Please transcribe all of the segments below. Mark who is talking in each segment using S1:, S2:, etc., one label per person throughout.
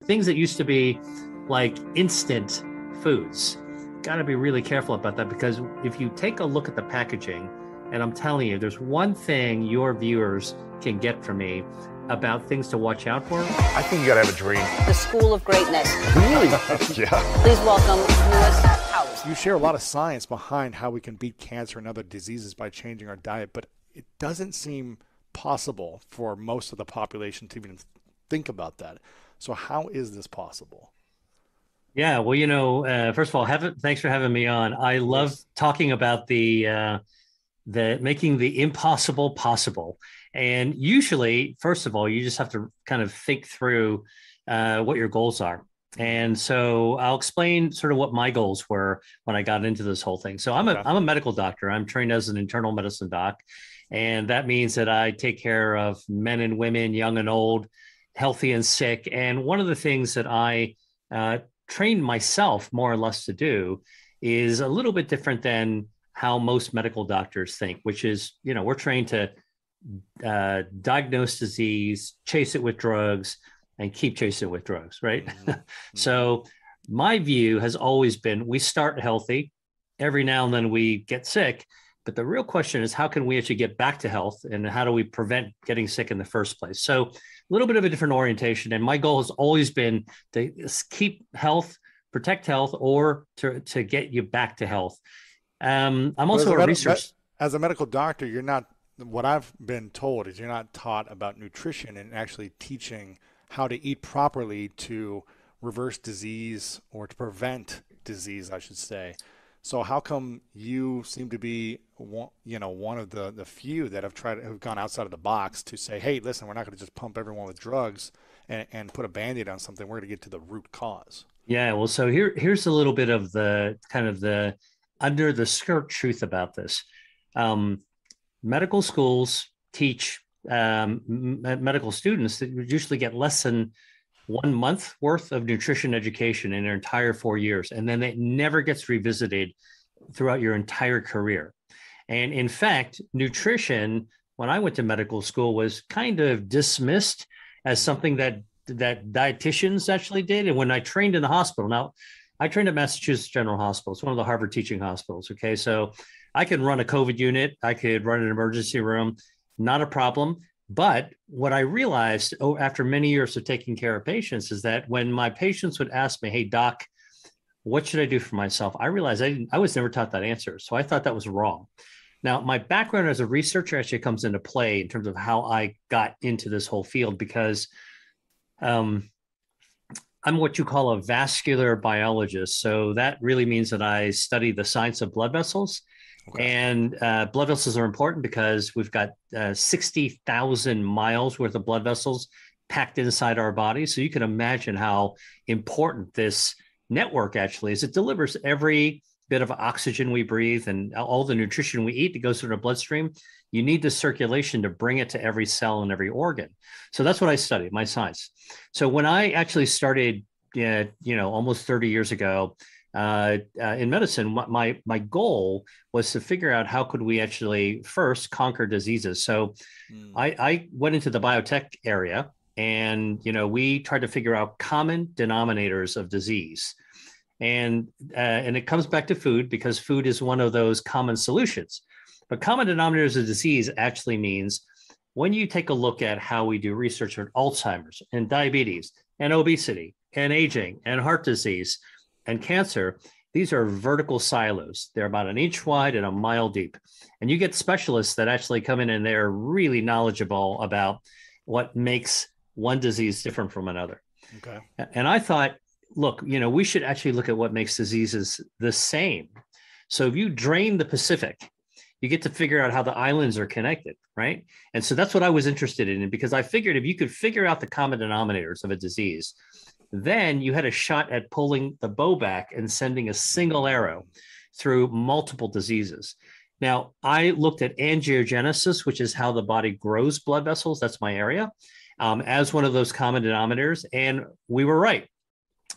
S1: things that used to be like instant foods. Got to be really careful about that, because if you take a look at the packaging, and I'm telling you, there's one thing your viewers can get from me about things to watch out for.
S2: I think you gotta have a dream.
S3: The School of Greatness.
S2: Really? Yeah.
S3: Please welcome Lewis Howes.
S4: You share a lot of science behind how we can beat cancer and other diseases by changing our diet, but it doesn't seem possible for most of the population to even think about that. So how is this possible?
S1: Yeah, well, first of all, thanks for having me on. I love talking about the making the impossible possible. And usually, first of all, you just have to kind of think through what your goals are. And so I'll explain sort of what my goals were when I got into this whole thing. So I'm a medical doctor. I'm trained as an internal medicine doc. And that means that I take care of men and women, young and old, healthy and sick. And one of the things that I trained myself more or less to do is a little bit different than how most medical doctors think, which is, we're trained to diagnose disease, chase it with drugs, and keep chasing it with drugs, right? Mm-hmm. So my view has always been, we start healthy, every now and then we get sick, but the real question is, how can we actually get back to health, and how do we prevent getting sick in the first place? So a little bit of a different orientation, and my goal has always been to keep health, protect health, or to get you back to health. I'm also a researcher.
S4: As a medical doctor, you're not, what I've been told is you're not taught about nutrition and actually teaching how to eat properly to reverse disease, or to prevent disease, I should say. So how come you seem to be one of the few that have gone outside of the box to say, hey, listen, we're not going to just pump everyone with drugs and put a Band-Aid on something. We're going to get to the root cause.
S1: Yeah, well, so here's a little bit of the kind of the under the skirt truth about this. Medical schools teach medical students that usually get less than 1 month worth of nutrition education in their entire 4 years. And then it never gets revisited throughout your entire career. And in fact, nutrition, when I went to medical school, was kind of dismissed as something that dietitians actually did. And when I trained in the hospital, now I trained at Massachusetts General Hospital. It's one of the Harvard teaching hospitals. Okay. So I could run a COVID unit. I could run an emergency room, not a problem. But what I realized after many years of taking care of patients is that when my patients would ask me, hey, doc, what should I do for myself? I realized I was never taught that answer. So I thought that was wrong. Now, my background as a researcher actually comes into play in terms of how I got into this whole field, because I'm what you call a vascular biologist. So that really means that I study the science of blood vessels. Okay. And blood vessels are important because we've got 60,000 miles worth of blood vessels packed inside our body. So you can imagine how important this network actually is. It delivers every bit of oxygen we breathe and all the nutrition we eat that goes through the bloodstream. You need the circulation to bring it to every cell and every organ. So that's what I studied, my science. So when I actually started, almost 30 years ago, in medicine, my goal was to figure out how could we actually first conquer diseases. So I went into the biotech area, and we tried to figure out common denominators of disease, and it comes back to food, because food is one of those common solutions. But common denominators of disease actually means when you take a look at how we do research on Alzheimer's and diabetes and obesity and aging and heart disease and cancer, these are vertical silos. They're about an inch wide and a mile deep. And you get specialists that actually come in and they're really knowledgeable about what makes one disease different from another. Okay. And I thought, look, we should actually look at what makes diseases the same. So if you drain the Pacific, you get to figure out how the islands are connected, right? And so that's what I was interested in, because I figured if you could figure out the common denominators of a disease, then you had a shot at pulling the bow back and sending a single arrow through multiple diseases. Now, I looked at angiogenesis, which is how the body grows blood vessels. That's my area, as one of those common denominators. And we were right.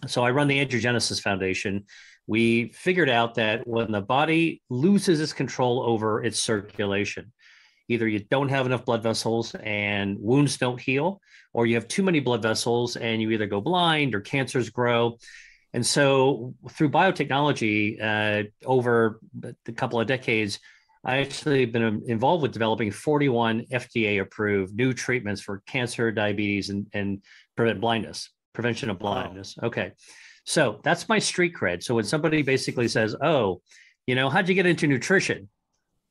S1: So I run the Angiogenesis Foundation. We figured out that when the body loses its control over its circulation, Either you don't have enough blood vessels and wounds don't heal, or you have too many blood vessels and you either go blind or cancers grow. And so through biotechnology, over a couple of decades, I actually been involved with developing 41 FDA approved new treatments for cancer, diabetes, and prevention of blindness. Wow. Okay. So that's my street cred. So when somebody basically says, oh, how'd you get into nutrition?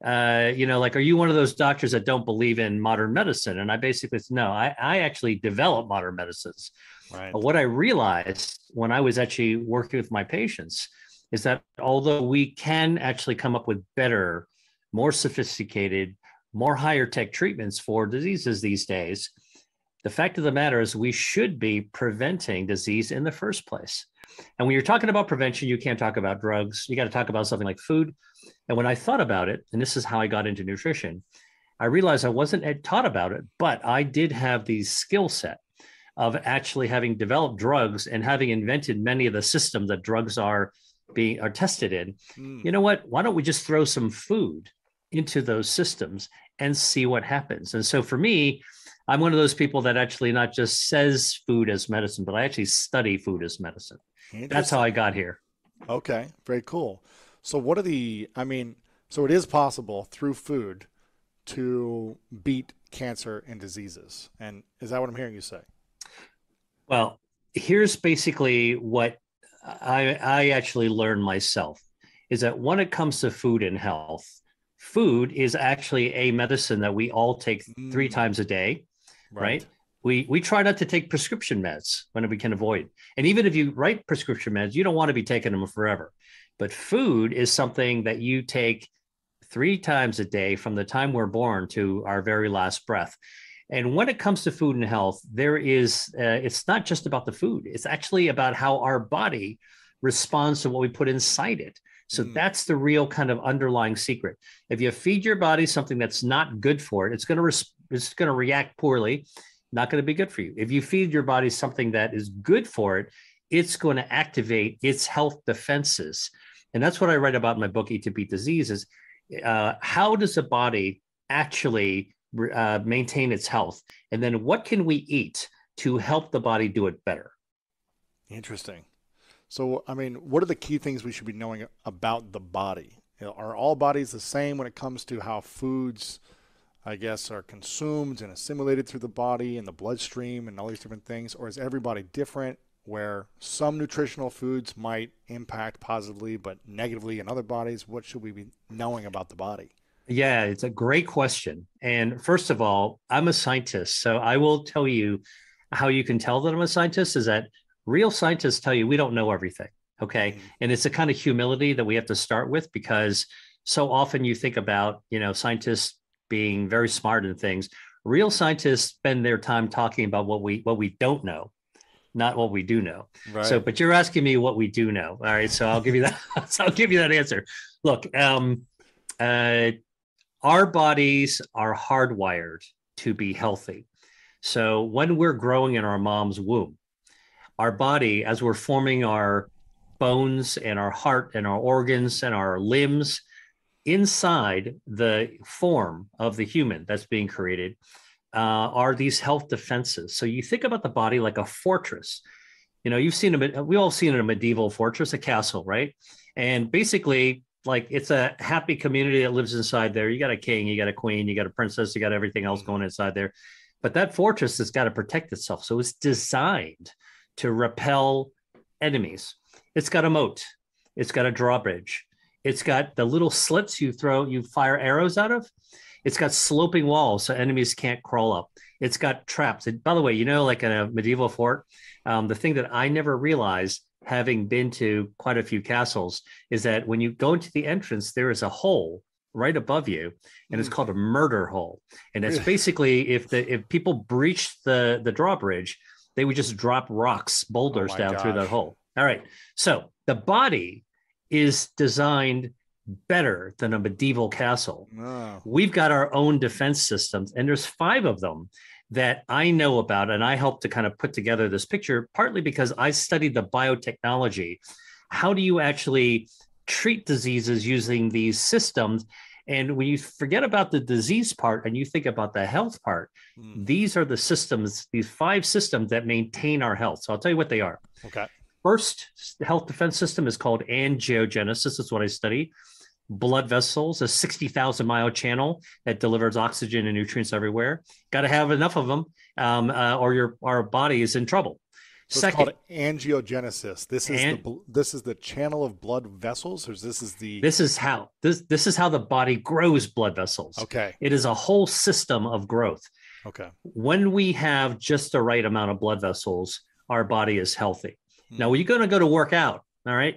S1: Like, are you one of those doctors that don't believe in modern medicine? And I basically said, no, I actually develop modern medicines. Right. But what I realized when I was actually working with my patients is that although we can actually come up with better, more sophisticated, more higher tech treatments for diseases these days, the fact of the matter is we should be preventing disease in the first place. And when you're talking about prevention, you can't talk about drugs. You got to talk about something like food. And when I thought about it, and this is how I got into nutrition, I realized I wasn't taught about it, but I did have the skill set of actually having developed drugs and having invented many of the systems that drugs are tested in. You know what? Why don't we just throw some food into those systems and see what happens? And so for me, I'm one of those people that actually not just says food as medicine, but I actually study food as medicine. That's how I got here.
S4: Okay, very cool. So so it is possible through food to beat cancer and diseases. And is that what I'm hearing you say?
S1: Well, here's basically what I actually learned myself, is that when it comes to food and health, food is actually a medicine that we all take 3 times a day, right? We try not to take prescription meds when we can avoid. And even if you write prescription meds, you don't want to be taking them forever. But food is something that you take 3 times a day from the time we're born to our very last breath. And when it comes to food and health, it's not just about the food. It's actually about how our body responds to what we put inside it. So that's the real kind of underlying secret. If you feed your body something that's not good for it, it's going to react poorly, not going to be good for you. If you feed your body something that is good for it, it's going to activate its health defenses. And that's what I write about in my book, Eat to Beat Disease, is how does the body actually maintain its health? And then what can we eat to help the body do it better?
S4: Interesting. So, what are the key things we should be knowing about the body? Are all bodies the same when it comes to how foods, I guess, are consumed and assimilated through the body and the bloodstream and all these different things? Or is everybody different, where some nutritional foods might impact positively but negatively in other bodies? What should we be knowing about the body?
S1: Yeah, it's a great question. And first of all, I'm a scientist. So I will tell you how you can tell that I'm a scientist is that real scientists tell you we don't know everything. Okay. And it's a kind of humility that we have to start with, because so often you think about, scientists being very smart in things. Real scientists spend their time talking about what we don't know, not what we do know. Right. So, but you're asking me what we do know. All right. So I'll give you that. I'll give you that answer. Look, our bodies are hardwired to be healthy. So when we're growing in our mom's womb, our body, as we're forming our bones and our heart and our organs and our limbs inside the form of the human that's being created, are these health defenses. So you think about the body like a fortress. We all seen a medieval fortress, a castle, right? And basically, like, it's a happy community that lives inside there. You got a king, you got a queen, you got a princess, you got everything else going inside there. But that fortress has got to protect itself. So it's designed to repel enemies. It's got a moat. It's got a drawbridge. It's got the little slits you fire arrows out of. It's got sloping walls so enemies can't crawl up. It's got traps. And by the way, like in a medieval fort, the thing that I never realized, having been to quite a few castles, is that when you go into the entrance, there is a hole right above you, and it's called a murder hole. And it's basically if people breach the drawbridge, they would just drop rocks, boulders down through that hole. All right. So the body is designed better than a medieval castle. Oh. We've got our own defense systems, and there's 5 of them that I know about, and I helped to kind of put together this picture, partly because I studied the biotechnology. How do you actually treat diseases using these systems? And when you forget about the disease part and you think about the health part, these are the systems, these 5 systems that maintain our health. So I'll tell you what they are.
S4: Okay.
S1: First health defense system is called angiogenesis. That's what I study. Blood vessels, a 60,000 mile channel that delivers oxygen and nutrients everywhere. Got to have enough of them, or our body is in trouble.
S4: So
S1: Second,
S4: it's called angiogenesis. This is the channel of blood vessels, or this is how the body grows blood vessels.
S1: Okay. It is a whole system of growth.
S4: Okay.
S1: When we have just the right amount of blood vessels, our body is healthy. Now, when you're going to go to work out, all right,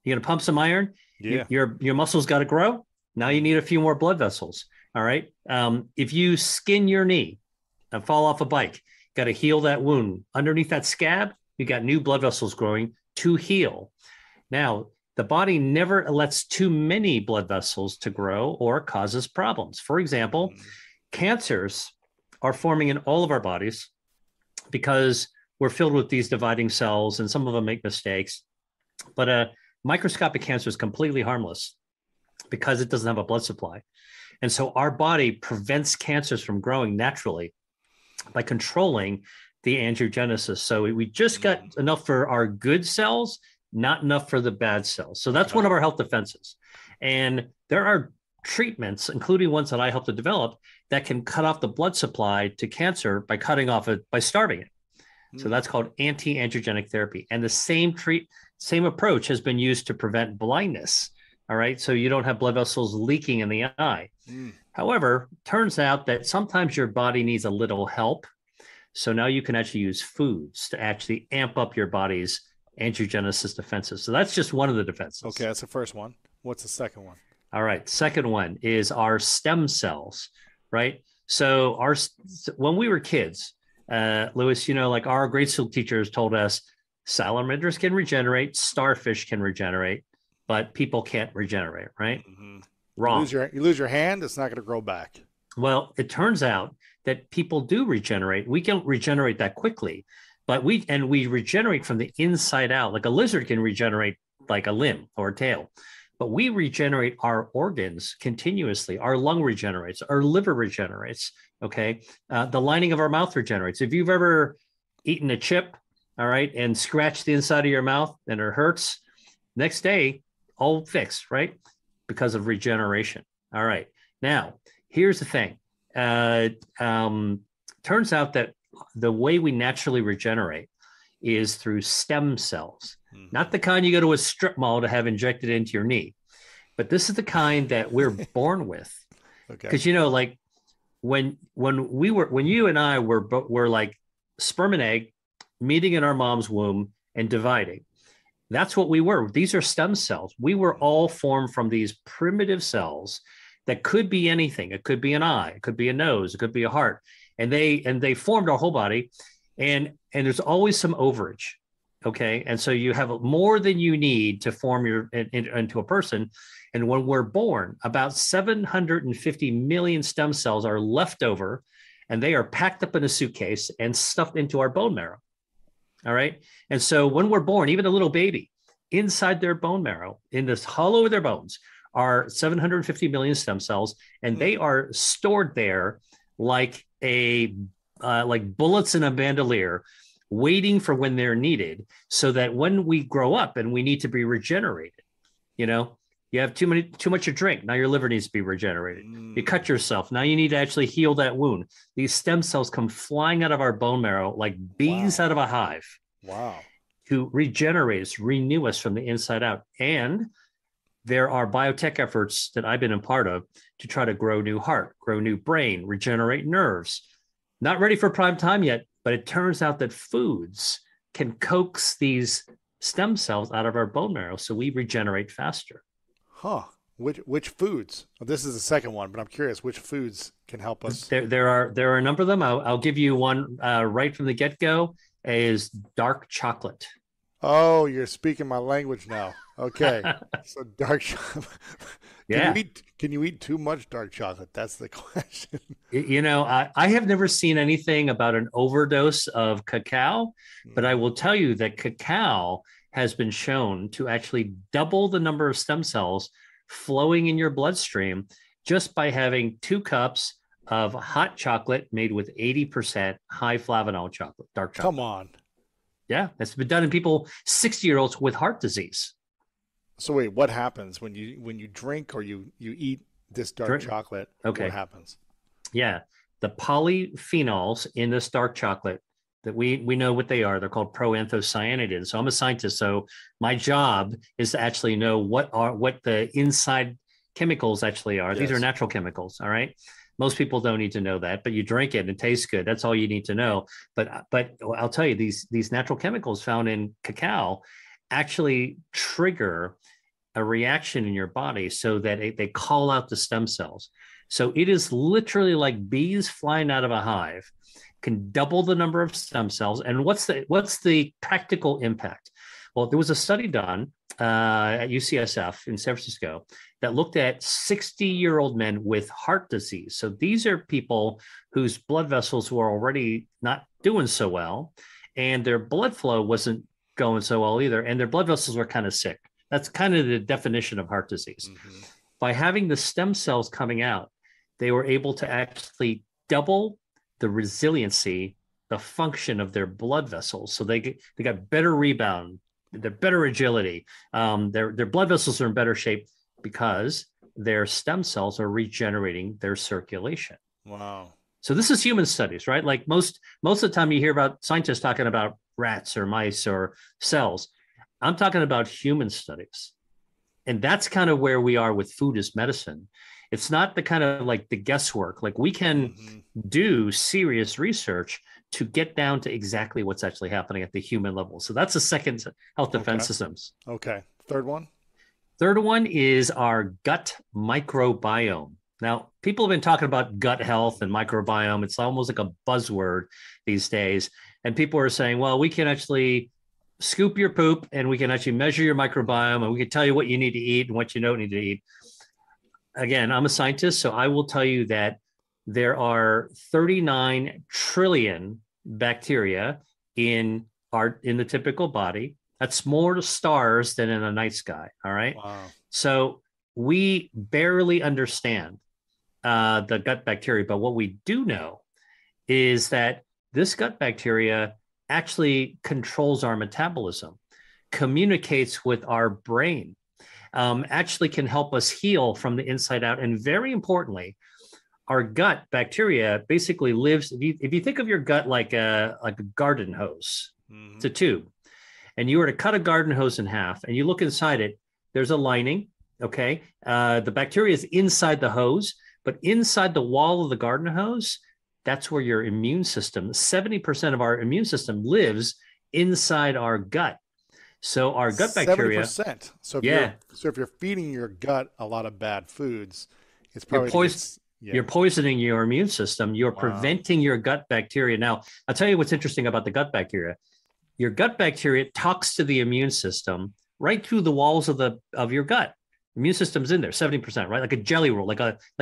S1: you're going to pump some iron.
S4: Yeah.
S1: Your muscles got to grow. Now you need a few more blood vessels. All right. If you skin your knee and fall off a bike, got to heal that wound. Underneath that scab, you got new blood vessels growing to heal. Now, the body never lets too many blood vessels to grow or causes problems. For example, cancers are forming in all of our bodies because we're filled with these dividing cells, and some of them make mistakes. But a microscopic cancer is completely harmless because it doesn't have a blood supply. And so our body prevents cancers from growing naturally by controlling the angiogenesis. So we just got enough for our good cells, not enough for the bad cells. So that's one of our health defenses. And there are treatments, including ones that I helped to develop, that can cut off the blood supply to cancer by cutting off it, by starving it. So that's called anti-angiogenic therapy. And the same approach has been used to prevent blindness. All right. So you don't have blood vessels leaking in the eye. However, turns out that sometimes your body needs a little help. So now you can actually use foods to actually amp up your body's angiogenesis defenses. So that's just one of the defenses.
S4: Okay. That's the first one. What's the second one?
S1: All right. Second one is our stem cells, right? So when we were kids, Louis, like our grade school teachers told us salamanders can regenerate, starfish can regenerate, but people can't regenerate, right? Wrong.
S4: You lose your hand, it's not going to grow back.
S1: Well, it turns out that people do regenerate. We can't regenerate that quickly, but we regenerate from the inside out. Like a lizard can regenerate like a limb or a tail, but we regenerate our organs continuously. Our lung regenerates, our liver regenerates. Okay. The lining of our mouth regenerates. If you've ever eaten a chip, all right, and scratched the inside of your mouth and it hurts, next day, all fixed, right? Because of regeneration. All right. Now, here's the thing. Turns out that the way we naturally regenerate is through stem cells, not the kind you go to a strip mall to have injected into your knee, but this is the kind that we're born with.
S4: Okay.
S1: Because, like when you and I were like sperm and egg meeting in our mom's womb and dividing, that's what we were. These are stem cells. We were all formed from these primitive cells that could be anything. It could be an eye, it could be a nose, it could be a heart. And they formed our whole body. And there's always some overage. Okay. And so you have more than you need to form into a person. And when we're born, about 750 million stem cells are left over, and they are packed up in a suitcase and stuffed into our bone marrow. All right. And so when we're born, even a little baby, inside their bone marrow, in this hollow of their bones, are 750 million stem cells, and they are stored there like like bullets in a bandolier, waiting for when they're needed, so that when we grow up and we need to be regenerated, you have too much to drink. Now your liver needs to be regenerated. You cut yourself. Now you need to actually heal that wound. These stem cells come flying out of our bone marrow like bees out of a hive.
S4: Wow.
S1: To regenerate us, renew us from the inside out. And there are biotech efforts that I've been a part of to try to grow new heart, grow new brain, regenerate nerves. Not ready for prime time yet, but it turns out that foods can coax these stem cells out of our bone marrow so we regenerate faster.
S4: Huh. Which foods? Well, this is the second one, but I'm curious which foods can help us.
S1: There are a number of them. I'll give you one right from the get-go, is dark chocolate.
S4: Oh, you're speaking my language now. Okay. So dark chocolate. Can you eat too much dark chocolate? That's the question.
S1: I have never seen anything about an overdose of cacao, but I will tell you that cacao has been shown to actually double the number of stem cells flowing in your bloodstream just by having 2 cups of hot chocolate made with 80% high flavanol chocolate, dark chocolate.
S4: Come on.
S1: Yeah, that's been done in people 60-year-olds with heart disease.
S4: So wait, what happens when you drink or you eat this dark chocolate?
S1: Okay.
S4: What happens?
S1: Yeah, the polyphenols in this dark chocolate that we know what they are. They're called proanthocyanidins. So I'm a scientist, so my job is to actually know what the inside chemicals actually are. Yes. These are natural chemicals. All right. Most people don't need to know that, but you drink it and it tastes good. That's all you need to know. But I'll tell you, these natural chemicals found in cacao actually trigger a reaction in your body so that they call out the stem cells. So it is literally like bees flying out of a hive, can double the number of stem cells. And what's the practical impact? Well, there was a study done at UCSF in San Francisco that looked at 60-year-old men with heart disease. So these are people whose blood vessels were already not doing so well, and their blood flow wasn't going so well either, and their blood vessels were kind of sick. That's kind of the definition of heart disease. Mm-hmm. By having the stem cells coming out, they were able to actually double the resiliency, the function of their blood vessels. So they got better rebound, they're better agility. Their blood vessels are in better shape because their stem cells are regenerating their circulation.
S4: Wow.
S1: So this is human studies, right? Like most of the time you hear about scientists talking about rats or mice or cells. I'm talking about human studies. And that's kind of where we are with food as medicine. It's not the kind of like the guesswork. Like we can do serious research to get down to exactly what's actually happening at the human level. So that's the second health defense systems.
S4: Okay. Third one?
S1: Third one is our gut microbiome. Now, people have been talking about gut health and microbiome. It's almost like a buzzword these days. And people are saying, well, we can actually scoop your poop and we can actually measure your microbiome and we can tell you what you need to eat and what you don't need to eat. Again, I'm a scientist, so I will tell you that there are 39 trillion bacteria in the typical body. That's more stars than in a night sky. All right.
S4: Wow.
S1: So we barely understand the gut bacteria, but what we do know is that this gut bacteria actually controls our metabolism, communicates with our brain, actually can help us heal from the inside out. And very importantly, our gut bacteria basically lives, if you think of your gut like a garden hose, it's a tube, and you were to cut a garden hose in half and you look inside it, there's a lining, okay? The bacteria is inside the hose, but inside the wall of the garden hose, that's where your immune system, 70% of our immune system lives inside our gut. So our gut bacteria.
S4: 70%. So if you're feeding your gut a lot of bad foods, it's probably
S1: you're poisoning your immune system. You're preventing your gut bacteria. Now, I'll tell you what's interesting about the gut bacteria. Your gut bacteria talks to the immune system right through the walls of your gut. Immune system's in there, 70%, right? Like a jelly roll, like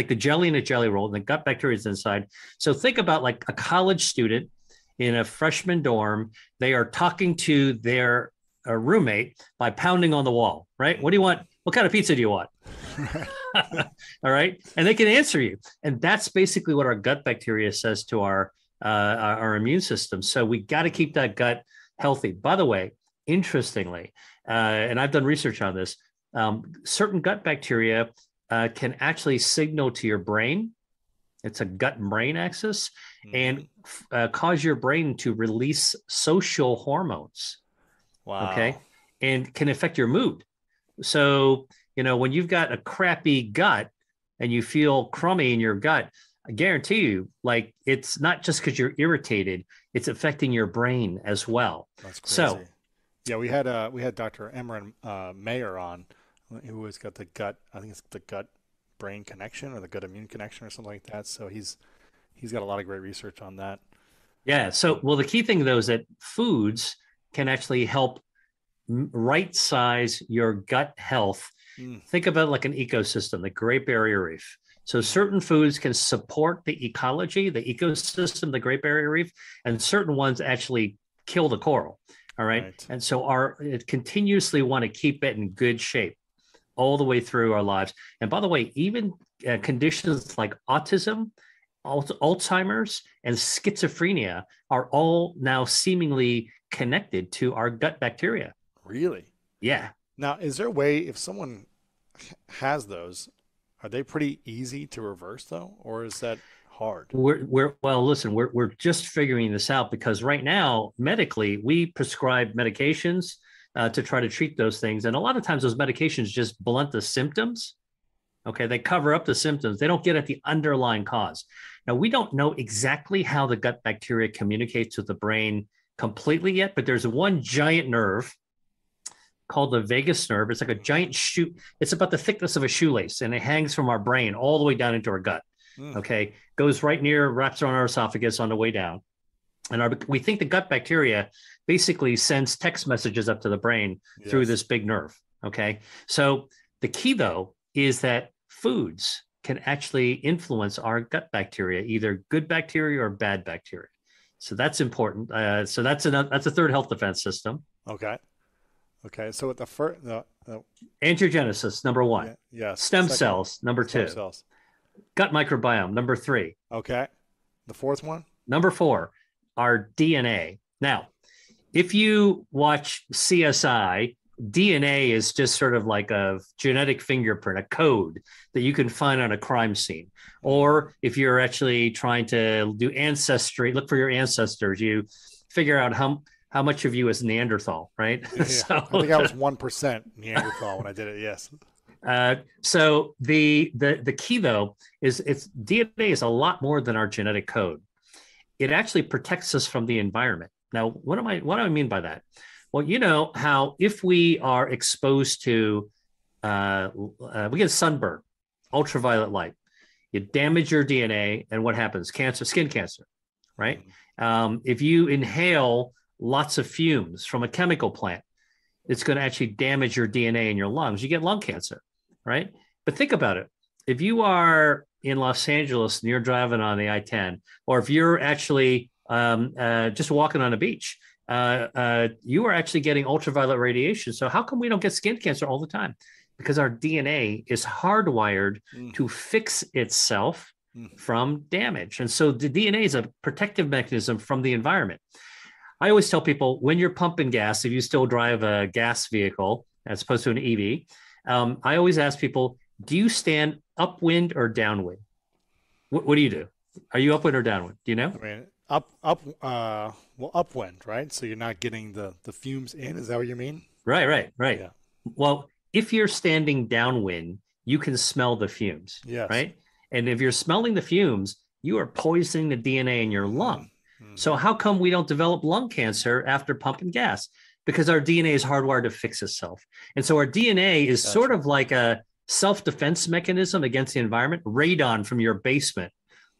S1: the jelly in a jelly roll, and the gut bacteria is inside. So think about like a college student in a freshman dorm. They are talking to their roommate by pounding on the wall, right? What do you want? What kind of pizza do you want? All right. And they can answer you. And that's basically what our gut bacteria says to our immune system. So we got to keep that gut healthy. By the way, interestingly, and I've done research on this, certain gut bacteria can actually signal to your brain. It's a gut brain axis and cause your brain to release social hormones.
S4: Wow.
S1: Okay. And can affect your mood. So, when you've got a crappy gut and you feel crummy in your gut, I guarantee you, like, it's not just because you're irritated, it's affecting your brain as well.
S4: That's crazy. So, yeah, we had Dr. Emran Mayer on, who has got the gut, I think it's the gut brain connection or the gut immune connection or something like that. So he's got a lot of great research on that.
S1: Yeah. So, well, the key thing though is that foods can actually help right size your gut health. Think about it like an ecosystem, the Great Barrier Reef. So certain foods can support the ecology, the ecosystem, the Great Barrier Reef, and certain ones actually kill the coral. All right. And so it continuously want to keep it in good shape all the way through our lives. And by the way, even conditions like autism, Alzheimer's, and schizophrenia are all now seemingly connected to our gut bacteria.
S4: Really?
S1: Yeah.
S4: Now, is there a way if someone has those, are they pretty easy to reverse though, or is that hard?
S1: Well, listen, we're just figuring this out because right now, medically, we prescribe medications to try to treat those things, and a lot of times those medications just blunt the symptoms. Okay, they cover up the symptoms. They don't get at the underlying cause. Now, we don't know exactly how the gut bacteria communicates with the brain completely yet, but there's one giant nerve called the vagus nerve. It's like a giant shoe. It's about the thickness of a shoelace, and it hangs from our brain all the way down into our gut. Okay, goes right near, wraps around our esophagus on the way down. And we think the gut bacteria basically sends text messages up to the brain through this big nerve. Okay, so the key, though, is that foods can actually influence our gut bacteria, either good bacteria or bad bacteria. So that's important. So that's a third health defense system.
S4: Okay. So with the first,
S1: angiogenesis, number one.
S4: Yes.
S1: Stem cells, number two.
S4: Stem cells.
S1: Gut microbiome, number three.
S4: Okay. The fourth one.
S1: Number four, our DNA. Now, if you watch CSI, DNA is just sort of like a genetic fingerprint, a code that you can find on a crime scene. Or if you're actually trying to do ancestry, look for your ancestors, you figure out how much of you is Neanderthal, right?
S4: Yeah.
S1: So,
S4: I think I was 1% Neanderthal when I did it. Yes.
S1: So the key, though, is DNA is a lot more than our genetic code. It actually protects us from the environment. Now, what do I mean by that? Well, you know how if we are exposed to, we get sunburn, ultraviolet light, you damage your DNA, and what happens? Cancer, skin cancer, right? If you inhale lots of fumes from a chemical plant, it's going to actually damage your DNA in your lungs. You get lung cancer, right? But think about it. If you are in Los Angeles and you're driving on the I-10, or if you're actually just walking on a beach, you are actually getting ultraviolet radiation. So how come we don't get skin cancer all the time? Because our DNA is hardwired to fix itself from damage. And so the DNA is a protective mechanism from the environment. I always tell people, when you're pumping gas, if you still drive a gas vehicle as opposed to an EV, I always ask people, do you stand upwind or downwind? What do you do? Are you upwind or downwind? Do you know?
S4: I mean, upwind, right? So you're not getting the fumes in. Is that what you mean?
S1: Right.
S4: Yeah.
S1: Well, if you're standing downwind, you can smell the fumes, right? And if you're smelling the fumes, you are poisoning the DNA in your lung. So how come we don't develop lung cancer after pumping gas? Because our DNA is hardwired to fix itself. And so our DNA is sort of like a self-defense mechanism against the environment, radon from your basement,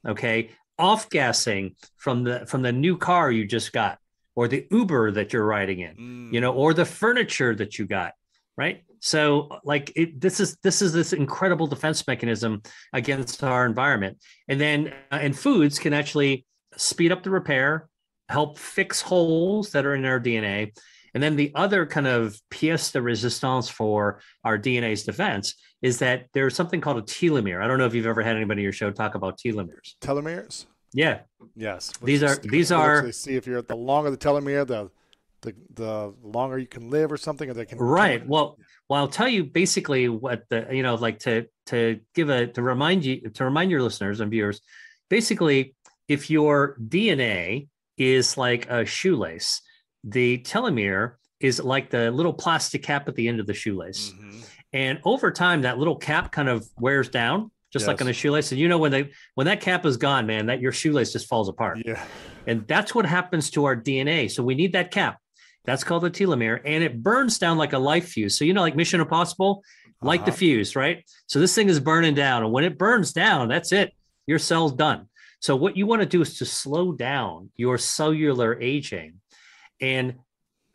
S1: okay? Off-gassing from the new car you just got, or the Uber that you're riding in, or the furniture that you got, right? So like this is this incredible defense mechanism against our environment. And then and foods can actually speed up the repair, help fix holes that are in our DNA. And then the other kind of pièce de résistance for our DNA's defense is that there's something called a telomere. I don't know if you've ever had anybody on your show talk about telomeres.
S4: Telomeres?
S1: Yeah.
S4: Yes.
S1: These are
S4: see if you're the longer the telomere, the longer you can live or something, or they can.
S1: Right. Well, I'll tell you basically what to remind your listeners and viewers, basically, if your DNA is like a shoelace, the telomere is like the little plastic cap at the end of the shoelace. And over time, that little cap kind of wears down, just like on a shoelace. And when that cap is gone, man, that your shoelace just falls apart. Yeah. And that's what happens to our DNA. So we need that cap. That's called the telomere, and it burns down like a life fuse. So like Mission Impossible, light the fuse, right? So this thing is burning down, and when it burns down, that's it. Your cell's done. So what you want to do is to slow down your cellular aging. And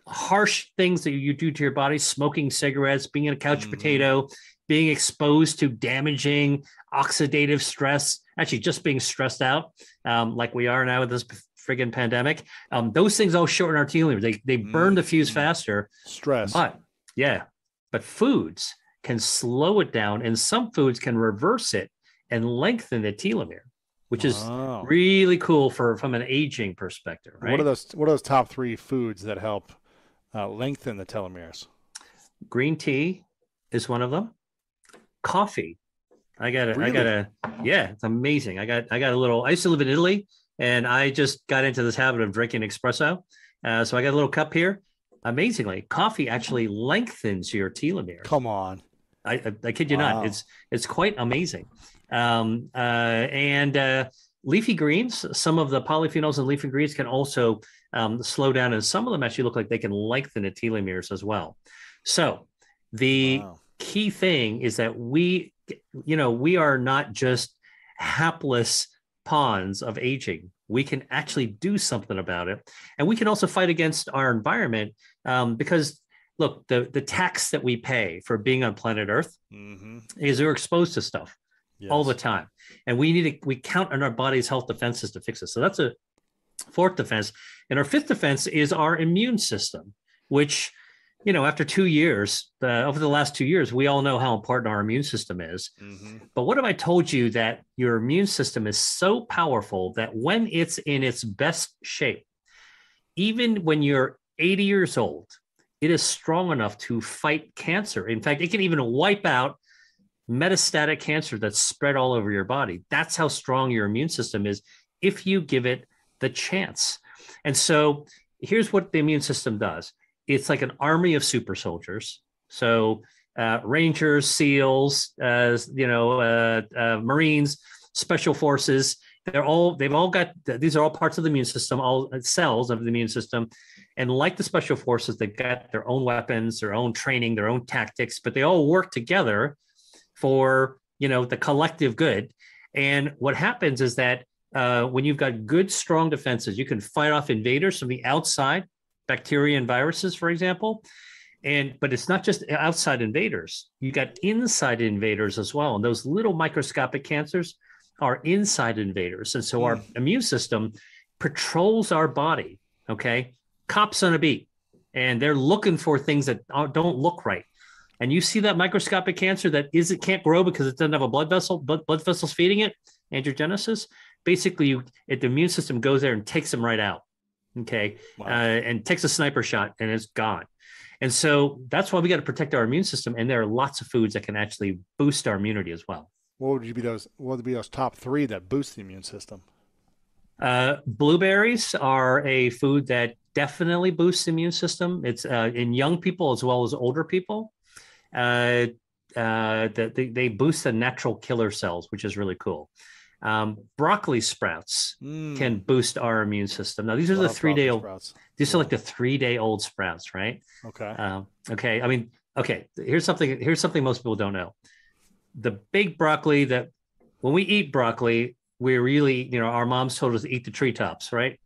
S1: harsh things that you do to your body, smoking cigarettes, being a couch potato, being exposed to damaging oxidative stress, actually just being stressed out, like we are now with this friggin' pandemic. Those things all shorten our telomeres. They burn the fuse faster.
S4: Stress.
S1: But foods can slow it down, and some foods can reverse it and lengthen the telomere, which is
S4: Wow.
S1: really cool from an aging perspective, right?
S4: What are those top 3 foods that help lengthen the telomeres?
S1: Green tea is one of them. Coffee.
S4: Really?
S1: Yeah, it's amazing. I got a little, I used to live in Italy and I just got into this habit of drinking espresso. So I got a little cup here. Amazingly, coffee actually lengthens your telomere.
S4: Come on.
S1: I kid you not. It's quite amazing. And leafy greens, some of the polyphenols in leafy greens can also slow down, and some of them actually look like they can lengthen the telomeres as well. So the key thing is that we are not just hapless pawns of aging. We can actually do something about it. And we can also fight against our environment because, look, the tax that we pay for being on planet Earth is we're exposed to stuff all the time. And we count on our body's health defenses to fix it. So that's a fourth defense. And our fifth defense is our immune system, which, after 2 years, over the last 2 years, we all know how important our immune system is. But what if I told you that your immune system is so powerful that when it's in its best shape, even when you're 80 years old, it is strong enough to fight cancer. In fact, it can even wipe out metastatic cancer that's spread all over your body. That's how strong your immune system is if you give it the chance. And so here's what the immune system does. It's like an army of super soldiers. So Rangers, SEALs, Marines, Special Forces, they've all got, these are all parts of the immune system, all cells of the immune system. And like the Special Forces, they've got their own weapons, their own training, their own tactics, but they all work together for, the collective good. And what happens is that when you've got good, strong defenses, you can fight off invaders from the outside, bacteria and viruses, for example. But it's not just outside invaders. You got inside invaders as well. And those little microscopic cancers are inside invaders. And so our immune system patrols our body, okay? Cops on a beat. And they're looking for things that don't look right. And you see that microscopic cancer that can't grow because it doesn't have a blood vessels feeding it, angiogenesis. Basically, the immune system goes there and takes them right out, okay? Wow. And takes a sniper shot and it's gone. And so that's why we got to protect our immune system. And there are lots of foods that can actually boost our immunity as well.
S4: What would be those top 3 that boost the immune system?
S1: Blueberries are a food that definitely boosts the immune system. It's in young people as well as older people. They boost the natural killer cells, which is really cool. Broccoli sprouts can boost our immune system. Now, these are the 3-day-old. These are like the 3-day-old sprouts, right?
S4: Okay.
S1: Okay. I mean, okay. Here's something most people don't know. The big broccoli that when we eat broccoli, we really, our moms told us to eat the treetops, right?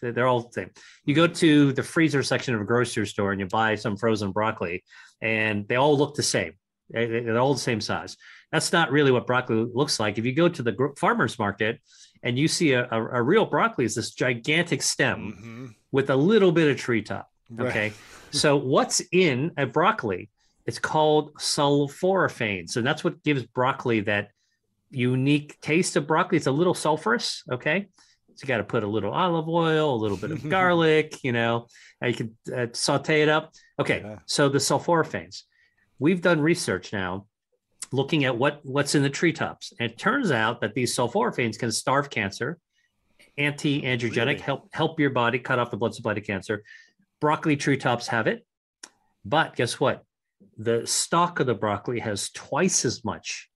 S1: They're all the same. You go to the freezer section of a grocery store and you buy some frozen broccoli, and they all look the same. They're all the same size. That's not really what broccoli looks like. If you go to the farmer's market and you see a real broccoli, is this gigantic stem with a little bit of treetop. Okay. So what's in a broccoli? It's called sulforaphanes. And that's what gives broccoli that unique taste of broccoli. It's a little sulfurous. Okay. So you got to put a little olive oil, a little bit of garlic, you can saute it up. Okay. Yeah. So the sulforaphanes, we've done research now looking at what's in the treetops. And it turns out that these sulforaphanes can starve cancer, anti-angiogenic, help your body cut off the blood supply to cancer. Broccoli treetops have it. But guess what? The stalk of the broccoli has twice as much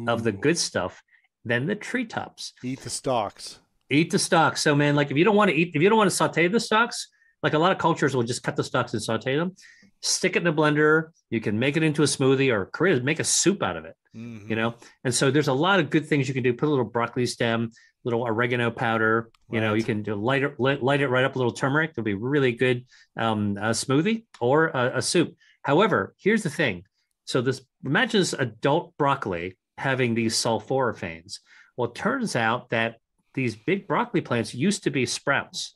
S1: of the good stuff than the treetops.
S4: Eat the stalks.
S1: Eat the stalks. So, man, like if you don't want to saute the stalks, like a lot of cultures will just cut the stalks and saute them. Stick it in a blender. You can make it into a smoothie or make a soup out of it. And so there's a lot of good things you can do. Put a little broccoli stem, little oregano powder. You can do light it right up, a little turmeric. It'll be really good smoothie or a soup. However, here's the thing. So imagine this adult broccoli having these sulforaphanes. Well, it turns out that these big broccoli plants used to be sprouts.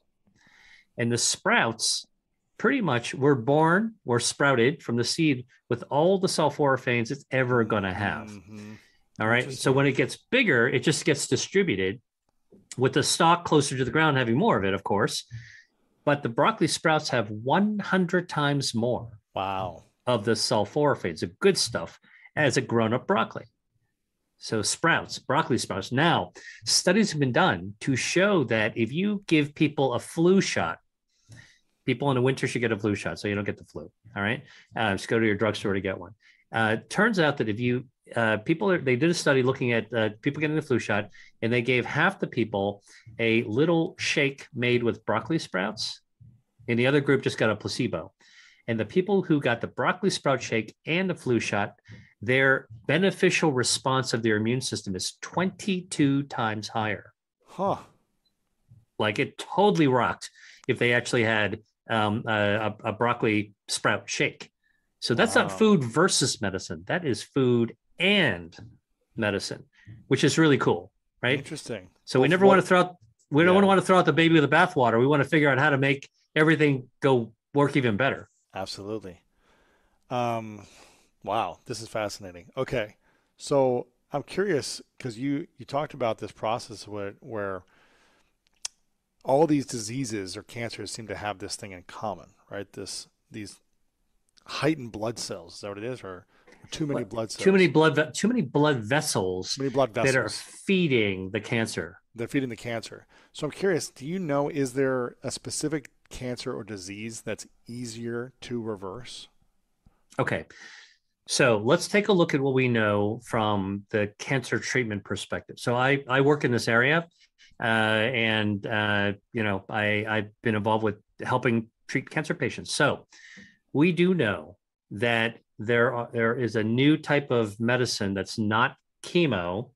S1: And the sprouts pretty much were sprouted from the seed with all the sulforaphanes it's ever going to have. All right. So when it gets bigger, it just gets distributed with the stalk closer to the ground, having more of it, of course. But the broccoli sprouts have 100 times more
S4: Wow.
S1: of the sulforaphanes, the good stuff, as a grown-up broccoli. So sprouts, broccoli sprouts. Now, studies have been done to show that if you give people a flu shot, people in the winter should get a flu shot so you don't get the flu. All right. Just go to your drugstore to get one. Turns out that if you they did a study looking at people getting the flu shot, and they gave half the people a little shake made with broccoli sprouts, and the other group just got a placebo. And the people who got the broccoli sprout shake and the flu shot, their beneficial response of their immune system is 22 times higher.
S4: Huh.
S1: Like it totally rocked if they actually had a broccoli sprout shake. So that's not food versus medicine. That is food and medicine, which is really cool, right?
S4: Interesting.
S1: So we never want to throw out, we don't want to throw out the baby with the bathwater. We want to figure out how to make everything go work even better.
S4: Absolutely. Wow, this is fascinating. Okay, so I'm curious because you talked about this process where all these diseases or cancers seem to have this thing in common, right? These heightened blood cells. Is that what it is, or too many blood cells?
S1: Too many blood vessels.
S4: Too many blood vessels
S1: that are feeding the cancer.
S4: They're feeding the cancer. So I'm curious. Do you know, is there a specific cancer or disease that's easier to reverse?
S1: Okay. So let's take a look at what we know from the cancer treatment perspective. So I work in this area, and I've been involved with helping treat cancer patients. So we do know that there is a new type of medicine that's not chemo,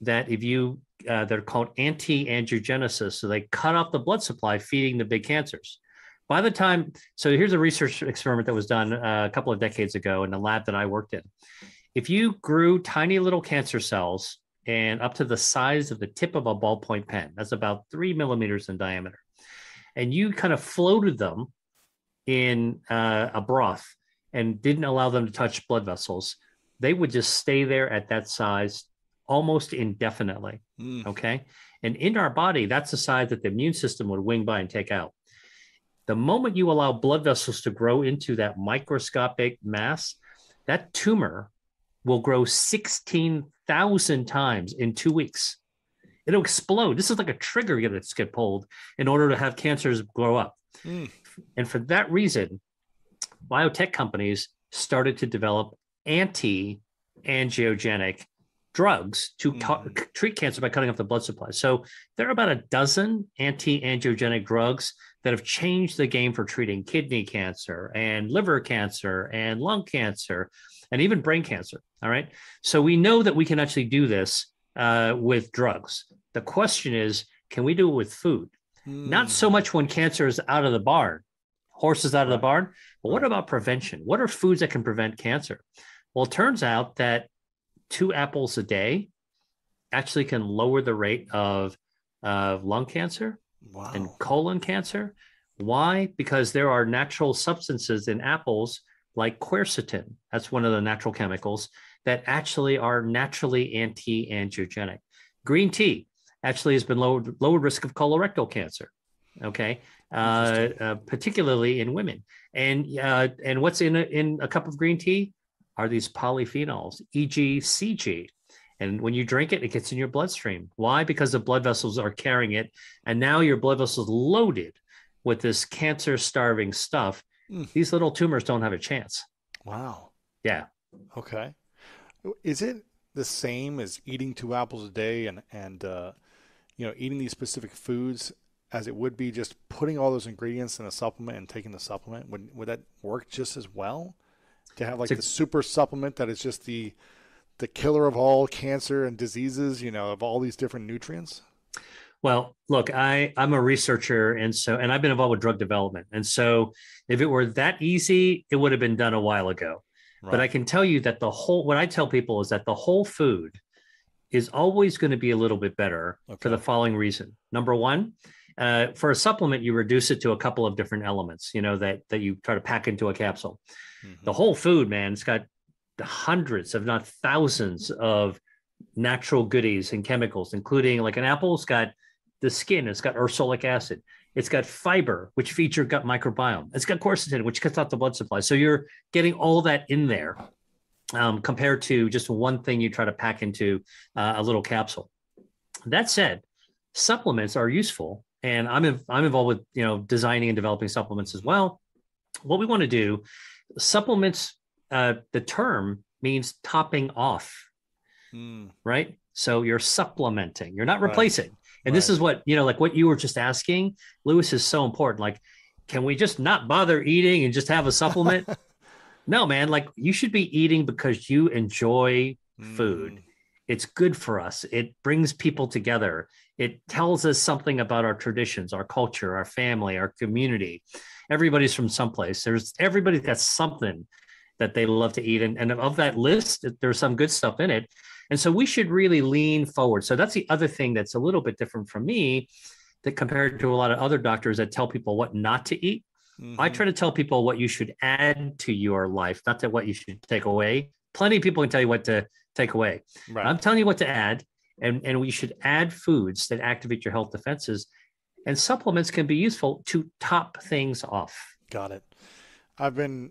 S1: that if you they're called anti-angiogenesis. So they cut off the blood supply feeding the big cancers. By the time, so here's a research experiment that was done a couple of decades ago in the lab that I worked in. If you grew tiny little cancer cells and up to the size of the tip of a ballpoint pen, that's about 3 millimeters in diameter, and you kind of floated them in a broth and didn't allow them to touch blood vessels, they would just stay there at that size almost indefinitely. Okay. And in our body, that's the size that the immune system would wing by and take out. The moment you allow blood vessels to grow into that microscopic mass, that tumor will grow 16,000 times in 2 weeks. It'll explode. This is like a trigger that's get pulled in order to have cancers grow up. And for that reason, biotech companies started to develop anti-angiogenic drugs to treat cancer by cutting off the blood supply. So there are about a dozen anti-angiogenic drugs that have changed the game for treating kidney cancer and liver cancer and lung cancer and even brain cancer. All right. So we know that we can actually do this with drugs. The question is, can we do it with food? Not so much when cancer is out of the barn, horses out of the barn, but what about prevention? What are foods that can prevent cancer? Well, it turns out that 2 apples a day actually can lower the rate of lung cancer and colon cancer. Why? Because there are natural substances in apples like quercetin. That's one of the natural chemicals that actually are naturally anti-angiogenic. Green tea actually has been lowered risk of colorectal cancer. Okay. Particularly in women. And what's in a cup of green tea are these polyphenols, e.g. CG. And when you drink it, it gets in your bloodstream. Why? Because the blood vessels are carrying it. And now your blood vessels loaded with this cancer-starving stuff. These little tumors don't have a chance.
S4: Wow.
S1: Yeah.
S4: Okay. Is it the same as eating 2 apples a day and eating these specific foods as it would be just putting all those ingredients in a supplement and taking the supplement? Would that work just as well? To have like the super supplement that is just the killer of all cancer and diseases, of all these different nutrients?
S1: Well, look, I'm a researcher, and I've been involved with drug development. And so if it were that easy, it would have been done a while ago. Right. But I can tell you that what I tell people is that the whole food is always going to be a little bit better for the following reason. Number one, for a supplement, you reduce it to a couple of different elements, that you try to pack into a capsule. The whole food, man, it's got hundreds, if not thousands of natural goodies and chemicals, including like an apple's got the skin, it's got ursolic acid, it's got fiber, which feeds your gut microbiome, it's got quercetin, which cuts out the blood supply. So you're getting all that in there, compared to just one thing you try to pack into a little capsule. That said, supplements are useful, and I'm involved with designing and developing supplements as well. What we want to do, supplements, the term means topping off, right? So you're supplementing, you're not replacing. Right. And this is what, like what you were just asking, Lewis, is so important. Like, can we just not bother eating and just have a supplement? No, man, like you should be eating because you enjoy food. It's good for us. It brings people together. It tells us something about our traditions, our culture, our family, our community. Everybody's from someplace. Everybody's got something that they love to eat. And of that list, there's some good stuff in it. And so we should really lean forward. So that's the other thing that's a little bit different from me, that compared to a lot of other doctors that tell people what not to eat. I try to tell people what you should add to your life, not that what you should take away. Plenty of people can tell you what to take away. Right. I'm telling you what to add, and we should add foods that activate your health defenses, and supplements can be useful to top things off.
S4: Got it. I've been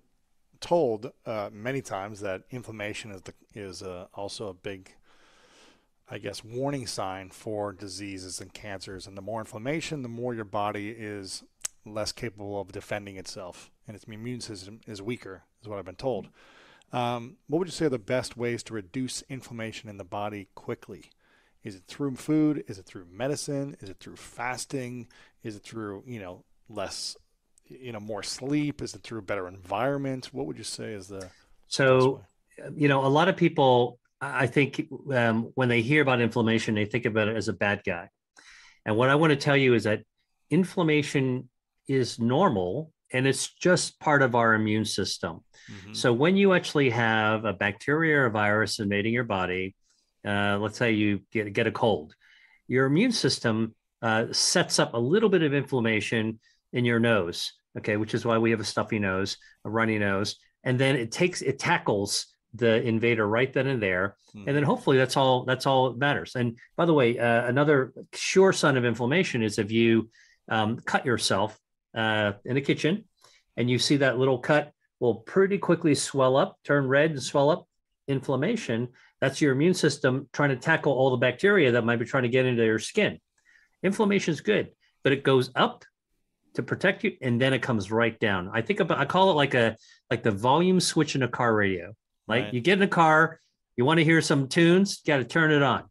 S4: told many times that inflammation is also a big, I guess, warning sign for diseases and cancers. And the more inflammation, the more your body is less capable of defending itself, and its immune system is weaker, is what I've been told. What would you say are the best ways to reduce inflammation in the body quickly? Is it through food? Is it through medicine? Is it through fasting? Is it through, less, more sleep? Is it through a better environment? What would you say is the
S1: So, a lot of people, I think, when they hear about inflammation, they think about it as a bad guy. And what I want to tell you is that inflammation is normal, and it's just part of our immune system. So when you actually have a bacteria or a virus invading your body, let's say you get a cold, your immune system sets up a little bit of inflammation in your nose, okay, which is why we have a stuffy nose, a runny nose, and then it tackles the invader right then and there, and then hopefully that's all that matters. And by the way, another sure sign of inflammation is if you cut yourself in the kitchen, and you see that little cut will pretty quickly swell up, turn red and swell up. Inflammation, that's your immune system trying to tackle all the bacteria that might be trying to get into your skin. Inflammation is good, but it goes up to protect you, and then it comes right down. I call it like the volume switch in a car radio. Like You get in a car, you want to hear some tunes, you got to turn it on.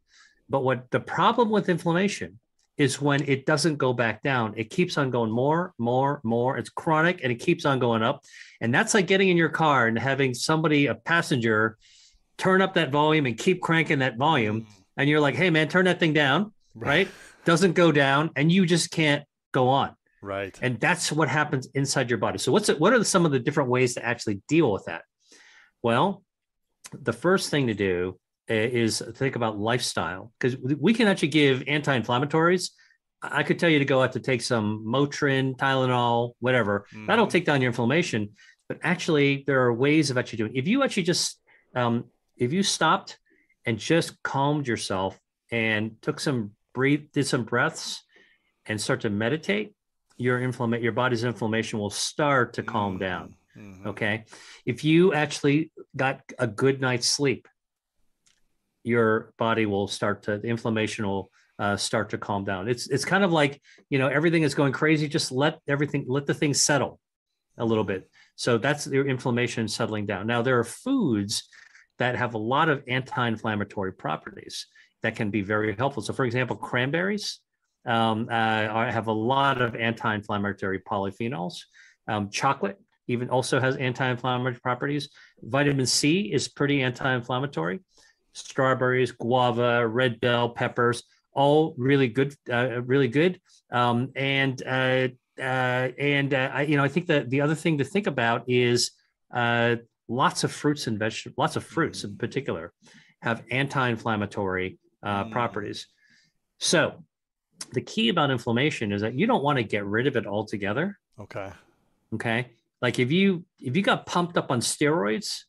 S1: But what the problem with inflammation is when it doesn't go back down, it keeps on going more. It's chronic, and it keeps on going up. And that's like getting in your car and having a passenger, turn up that volume and keep cranking that volume. And you're like, hey man, turn that thing down, right? Doesn't go down, and you just can't go on.
S4: Right.
S1: And that's what happens inside your body. So what are some of the different ways to actually deal with that? Well, the first thing to do is think about lifestyle, because we can actually give anti-inflammatories. I could tell you to go out to take some Motrin, Tylenol, whatever. That'll take down your inflammation. But actually, there are ways of actually doing it. If you actually just, if you stopped and just calmed yourself and did some breaths and start to meditate, your body's inflammation will start to calm down. Okay. If you actually got a good night's sleep, your body will the inflammation will start to calm down. It's kind of like, everything is going crazy. Just let the thing settle a little bit. So that's your inflammation settling down. Now, there are foods that have a lot of anti-inflammatory properties that can be very helpful. So for example, cranberries have a lot of anti-inflammatory polyphenols. Chocolate even also has anti-inflammatory properties. Vitamin C is pretty anti-inflammatory. Strawberries, guava, red bell peppers, all really good, really good. I think that the other thing to think about is lots of fruits and vegetables, lots of fruits in particular, have anti-inflammatory properties. So the key about inflammation is that you don't want to get rid of it altogether. Okay. Like if you got pumped up on steroids,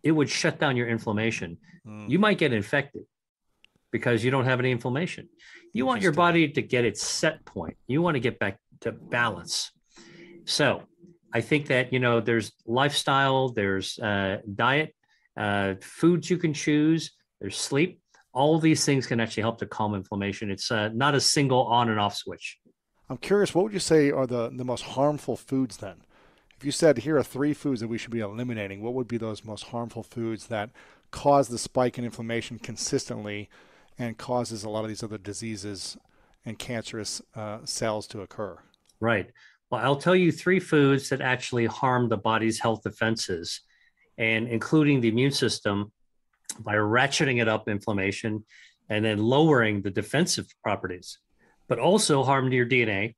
S1: it would shut down your inflammation. You might get infected. because you don't have any inflammation. You want your body to get its set point. You want to get back to balance. So I think that, there's lifestyle, there's diet, foods you can choose, there's sleep. All these things can actually help to calm inflammation. It's not a single on and off switch.
S4: I'm curious, what would you say are the most harmful foods then? If you said here are 3 foods that we should be eliminating, what would be those most harmful foods that cause the spike in inflammation consistently and causes a lot of these other diseases and cancerous cells to occur?
S1: Right. Well, I'll tell you 3 foods that actually harm the body's health defenses, and including the immune system by ratcheting it up inflammation and then lowering the defensive properties, but also harm your DNA,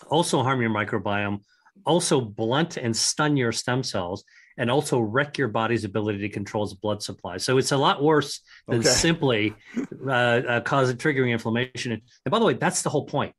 S1: also harm your microbiome, also blunt and stun your stem cells, and also wreck your body's ability to control its blood supply. So it's a lot worse than simply triggering inflammation. And by the way, that's the whole point,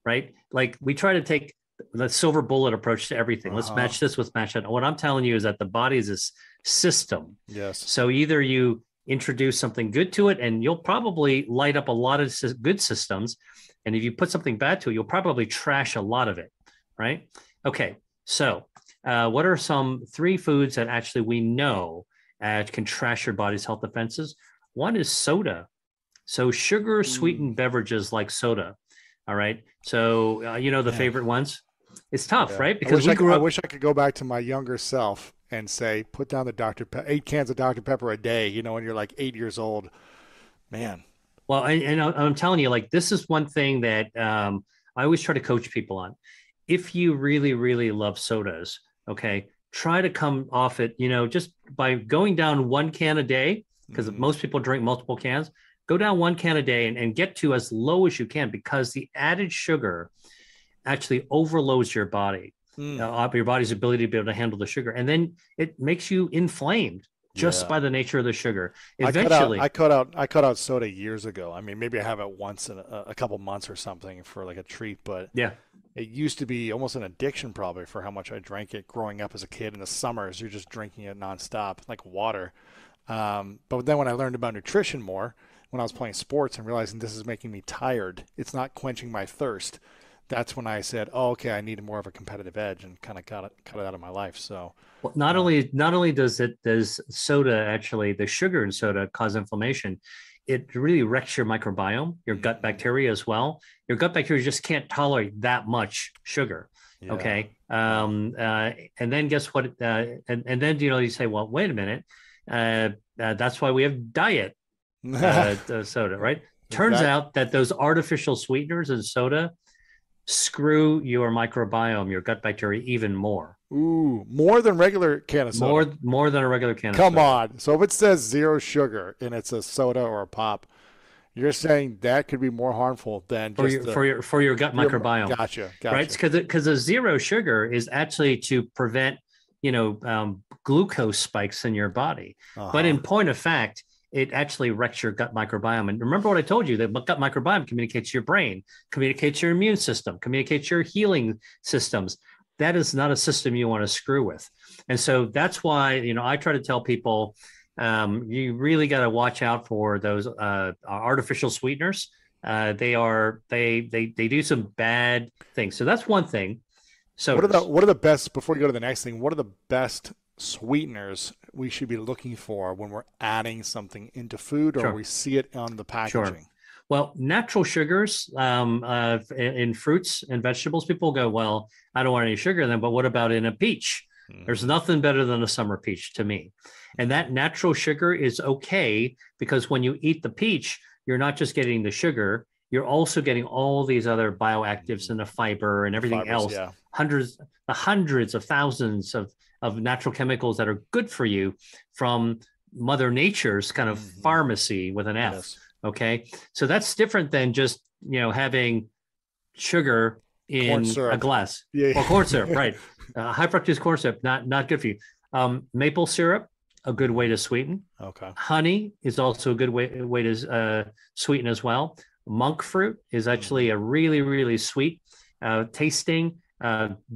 S1: right? Like, we try to take the silver bullet approach to everything. Let's match this with match that. What I'm telling you is that the body is this system.
S4: Yes.
S1: So either you introduce something good to it, and you'll probably light up a lot of good systems. And if you put something bad to it, you'll probably trash a lot of it, right? Okay. So what are some 3 foods that actually we know can trash your body's health defenses? One is soda. So sugar sweetened beverages like soda. All right. So, the favorite ones. It's tough, right?
S4: Because I wish I could go back to my younger self and say, put down the 8 cans of Dr. Pepper a day, when you're like 8 years old. Man.
S1: Well, and I'm telling you, like, this is one thing that I always try to coach people on. If you really, really love sodas, okay, try to come off it, just by going down 1 can a day, because most people drink multiple cans. Go down 1 can a day and get to as low as you can, because the added sugar actually overloads your body, your body's ability to be able to handle the sugar. And then it makes you inflamed just by the nature of the sugar. Eventually,
S4: I cut out soda years ago. I mean, maybe I have it once in a couple months or something for like a treat, but it used to be almost an addiction probably for how much I drank it growing up as a kid. In the summers, you're just drinking it nonstop, like water. But then when I learned about nutrition more, when I was playing sports and realizing this is making me tired, it's not quenching my thirst. That's when I said, "Oh, okay, I need more of a competitive edge," and kind of cut it out of my life. So,
S1: well, not only does soda actually, the sugar in soda cause inflammation, it really wrecks your microbiome, your gut bacteria as well. Your gut bacteria just can't tolerate that much sugar. Yeah. Okay, and then guess what? And then you say, well, wait a minute, that's why we have diet soda, right? Turns out that those artificial sweeteners in soda screw your microbiome, your gut bacteria, even more.
S4: Ooh, more than regular can of soda.
S1: More than a regular can of
S4: soda.
S1: Come
S4: on. So if it says 0 sugar and it's a soda or a pop, you're saying that could be more harmful than
S1: for your gut microbiome.
S4: Gotcha.
S1: Right? Because the 0 sugar is actually to prevent glucose spikes in your body. But in point of fact, it actually wrecks your gut microbiome. And remember what I told you, that gut microbiome communicates your brain, communicates your immune system, communicates your healing systems. That is not a system you want to screw with. And so that's why, I try to tell people, you really got to watch out for those artificial sweeteners. They do some bad things. So that's one thing. So
S4: what are the best, before you go to the next thing, what are the best sweeteners we should be looking for when we're adding something into food, or we see it on the packaging?
S1: Sure. Well, natural sugars in fruits and vegetables, people go, well, I don't want any sugar in them, but what about in a peach? There's nothing better than a summer peach to me. And that natural sugar is okay, because when you eat the peach, you're not just getting the sugar, you're also getting all these other bioactives and the fiber and everything else. Yeah. Hundreds of thousands of natural chemicals that are good for you from Mother Nature's kind of pharmacy with an F. Yes. Okay. So that's different than just, having sugar in a glass. Or corn syrup, right. High fructose corn syrup, not good for you. Maple syrup, a good way to sweeten. Okay. Honey is also a good way to sweeten as well. Monk fruit is actually a really, really sweet tasting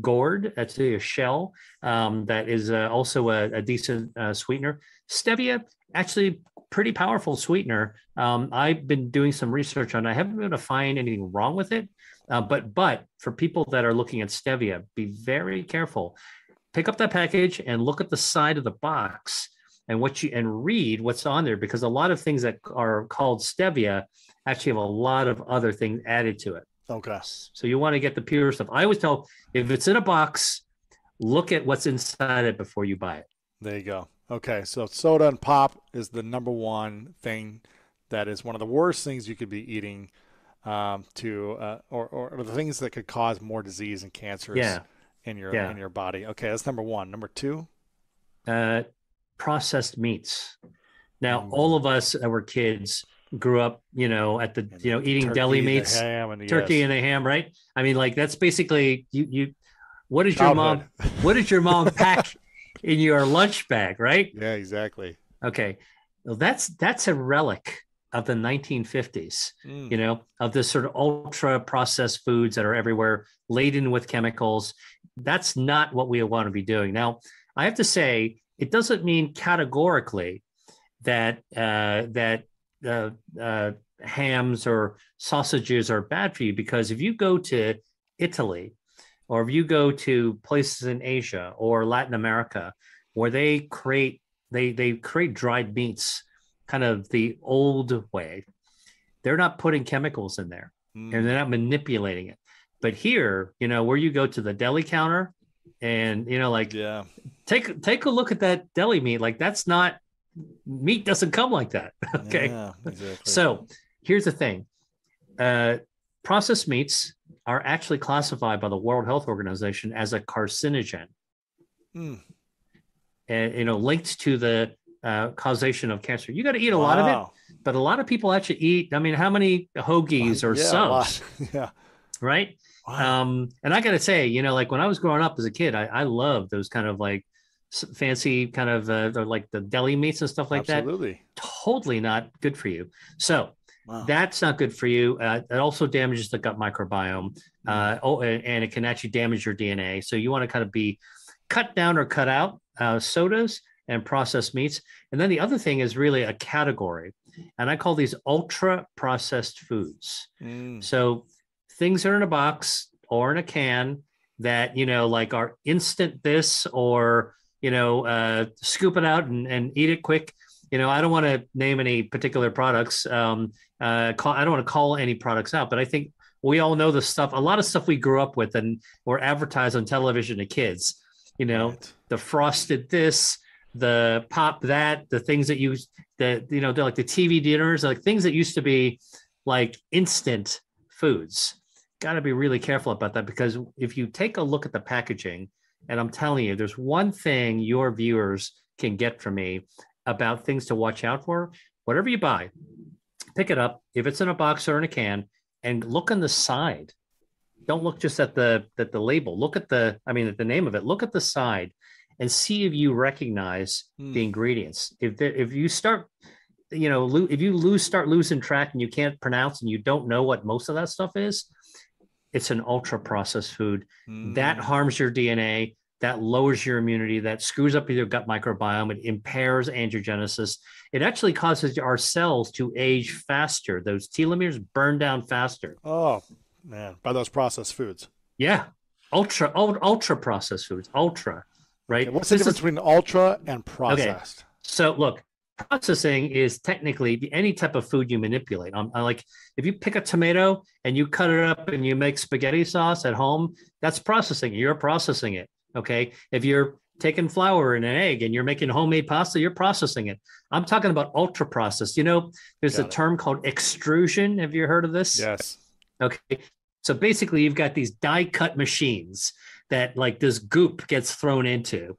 S1: gourd. That's a shell that is also a decent sweetener. Stevia, actually pretty powerful sweetener. I've been doing some research on it. I haven't been able to find anything wrong with it. But for people that are looking at stevia, be very careful. Pick up that package and look at the side of the box and read what's on there, because a lot of things that are called stevia actually have a lot of other things added to it.
S4: Okay.
S1: So you want to get the pure stuff. I always tell, if it's in a box, look at what's inside it before you buy it.
S4: There you go. Okay, so soda and pop is the number one thing that is one of the worst things you could be eating, or the things that could cause more disease and cancers in your body. Okay, that's number one. Number two,
S1: processed meats. Now, all of us that were kids grew up, at the eating deli meats, turkey and the ham, right? I mean, like that's basically you. What did your mom pack in your lunch bag, right?
S4: Yeah, exactly.
S1: Okay. Well, that's a relic of the 1950s, of this sort of ultra processed foods that are everywhere, laden with chemicals. That's not what we want to be doing. Now, I have to say, it doesn't mean categorically that hams or sausages are bad for you, because if you go to Italy, or if you go to places in Asia or Latin America where they create dried meats kind of the old way, they're not putting chemicals in there and they're not manipulating it. But here, where you go to the deli counter and, take a look at that deli meat. Like that's not, meat doesn't come like that. Okay.
S4: Yeah, exactly.
S1: So here's the thing. Processed meats are actually classified by the World Health Organization as a carcinogen, and linked to the causation of cancer. You got to eat a lot of it, but a lot of people actually eat. I mean, how many hoagies or subs?
S4: Yeah,
S1: right. Wow. And I got to say, like when I was growing up as a kid, I loved those kind of like fancy kind of like the deli meats and stuff like that.
S4: Absolutely,
S1: totally not good for you. So. Wow. That's not good for you. It also damages the gut microbiome, and it can actually damage your DNA. So you want to kind of be cut down or cut out sodas and processed meats. And then the other thing is really a category, and I call these ultra processed foods. So things that are in a box or in a can that, like are instant this, or, scoop it out and eat it quick. I don't want to name any particular products. I don't want to call any products out, but I think we all know the stuff, a lot of stuff we grew up with and were advertised on television to kids, right. The frosted this, the pop that, the things that they're like the TV dinners, like things that used to be like instant foods. Got to be really careful about that, because if you take a look at the packaging, and I'm telling you, there's one thing your viewers can get from me about things to watch out for. Whatever you buy, pick it up, if it's in a box or in a can, and look on the side. Don't look just at the label. Look at the name of it. Look at the side and see if you recognize the ingredients. If you start, start losing track and you can't pronounce and you don't know what most of that stuff is, it's an ultra processed food that harms your DNA. That lowers your immunity, that screws up your gut microbiome, it impairs angiogenesis. It actually causes our cells to age faster. Those telomeres burn down faster.
S4: Oh, man, by those processed foods.
S1: Yeah, ultra processed foods, right?
S4: Okay, what's the difference between ultra and processed?
S1: Okay. So look, processing is technically any type of food you manipulate. Like if you pick a tomato and you cut it up and you make spaghetti sauce at home, that's processing. You're processing it. Okay. If you're taking flour and an egg and you're making homemade pasta, you're processing it. I'm talking about ultra processed. There's a term called extrusion. Have you heard of this?
S4: Yes.
S1: Okay. So basically you've got these die cut machines that like this goop gets thrown into,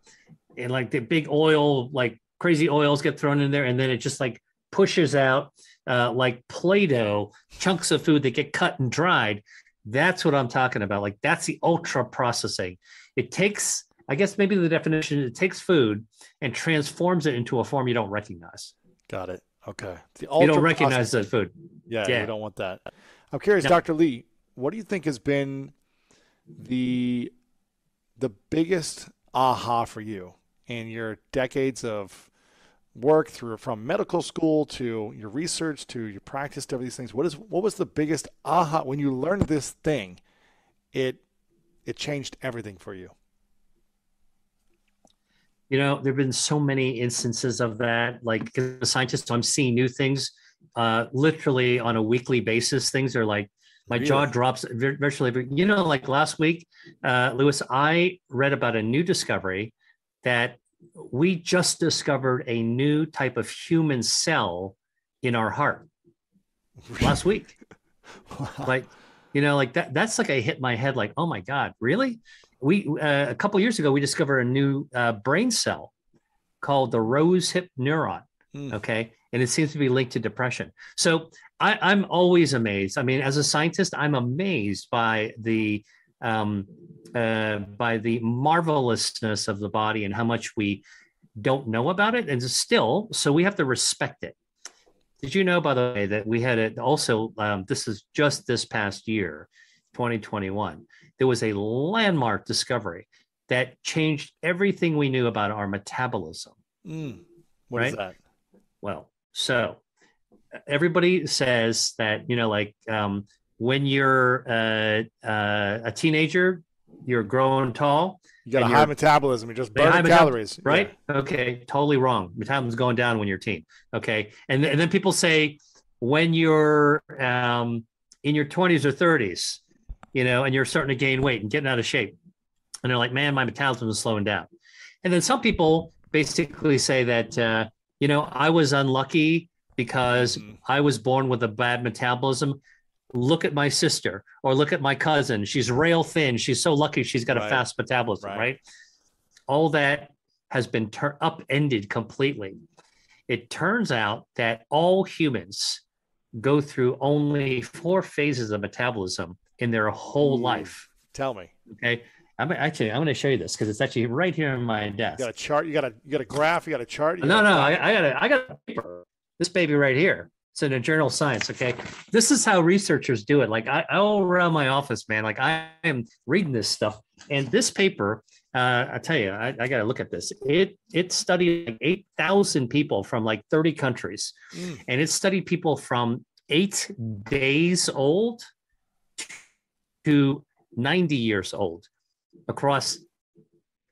S1: and like the big oil, like crazy oils get thrown in there. And then it just like pushes out like Play-Doh chunks of food that get cut and dried. That's what I'm talking about. Like that's the ultra processing. It takes, I guess maybe the definition, it takes food and transforms it into a form you don't recognize.
S4: Got it. Okay.
S1: You don't recognize that food.
S4: Yeah, you don't want that. I'm curious, no. Dr. Lee, what do you think has been the biggest aha for you in your decades of work through from medical school to your research to your practice to these things, what was the biggest aha when you learned this thing? It changed everything for you.
S1: You know, there have been so many instances of that. Like, as a scientist, I'm seeing new things literally on a weekly basis. Things are like, my jaw
S4: Really?
S1: drops virtually every, you know, like last week, Lewis, I read about a new discovery that we just discovered a new type of human cell in our heart last week.
S4: Wow.
S1: Like, you know, like that's like I hit my head like, oh my God, really? We a couple years ago we discovered a new brain cell called the rose hip neuron.
S4: Mm.
S1: Okay, and it seems to be linked to depression. So I'm always amazed. I mean, as a scientist, I'm amazed by the marvelousness of the body and how much we don't know about it, and still, so we have to respect it. Did you know, by the way, that we had it also? This is just this past year, 2021. There was a landmark discovery that changed everything we knew about our metabolism.
S4: Mm. What
S1: right?
S4: is that?
S1: Well, so everybody says that, you know, like when you're a teenager, you're growing tall.
S4: You got a
S1: and
S4: high
S1: you're
S4: metabolism. You're just
S1: high
S4: burning
S1: metab-
S4: calories.
S1: right? Okay, totally wrong. Metabolism's going down when you're a teen. Okay, and then people say when you're in your 20s or 30s, you know, and you're starting to gain weight and getting out of shape, and they're like, man, my metabolism is slowing down. And then some people basically say that you know, I was unlucky because I was born with a bad metabolism. Look at my sister or look at my cousin. She's rail thin. She's so lucky she's got a
S4: Right.
S1: fast metabolism,
S4: Right.
S1: right? All that has been upended completely. It turns out that all humans go through only 4 phases of metabolism in their whole
S4: Ooh.
S1: life.
S4: Tell me.
S1: Okay. I'm going to show you this because it's actually right here on my
S4: You
S1: desk.
S4: got a chart. You got a graph. You got a chart.
S1: No, I got a paper. This baby right here. It's in a journal Science. Okay. This is how researchers do it. Like I all around my office, man. Like I am reading this stuff. And this paper, I tell you, I got to look at this. It studied like 8,000 people from like 30 countries.
S4: Mm.
S1: And it studied people from 8 days old to 90 years old across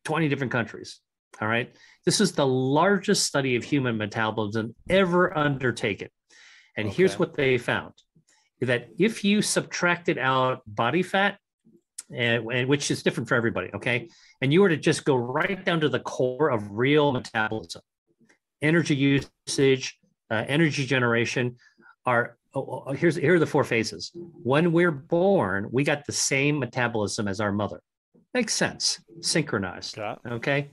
S1: 20 different countries. All right. This is the largest study of human metabolism ever undertaken. And here's
S4: Okay.
S1: what they found, that if you subtracted out body fat, and which is different for everybody, okay, and you were to just go right down to the core of real metabolism, energy usage, energy generation, here are the 4 phases. When we're born, we got the same metabolism as our mother. Makes sense, synchronized.
S4: Yeah.
S1: Okay,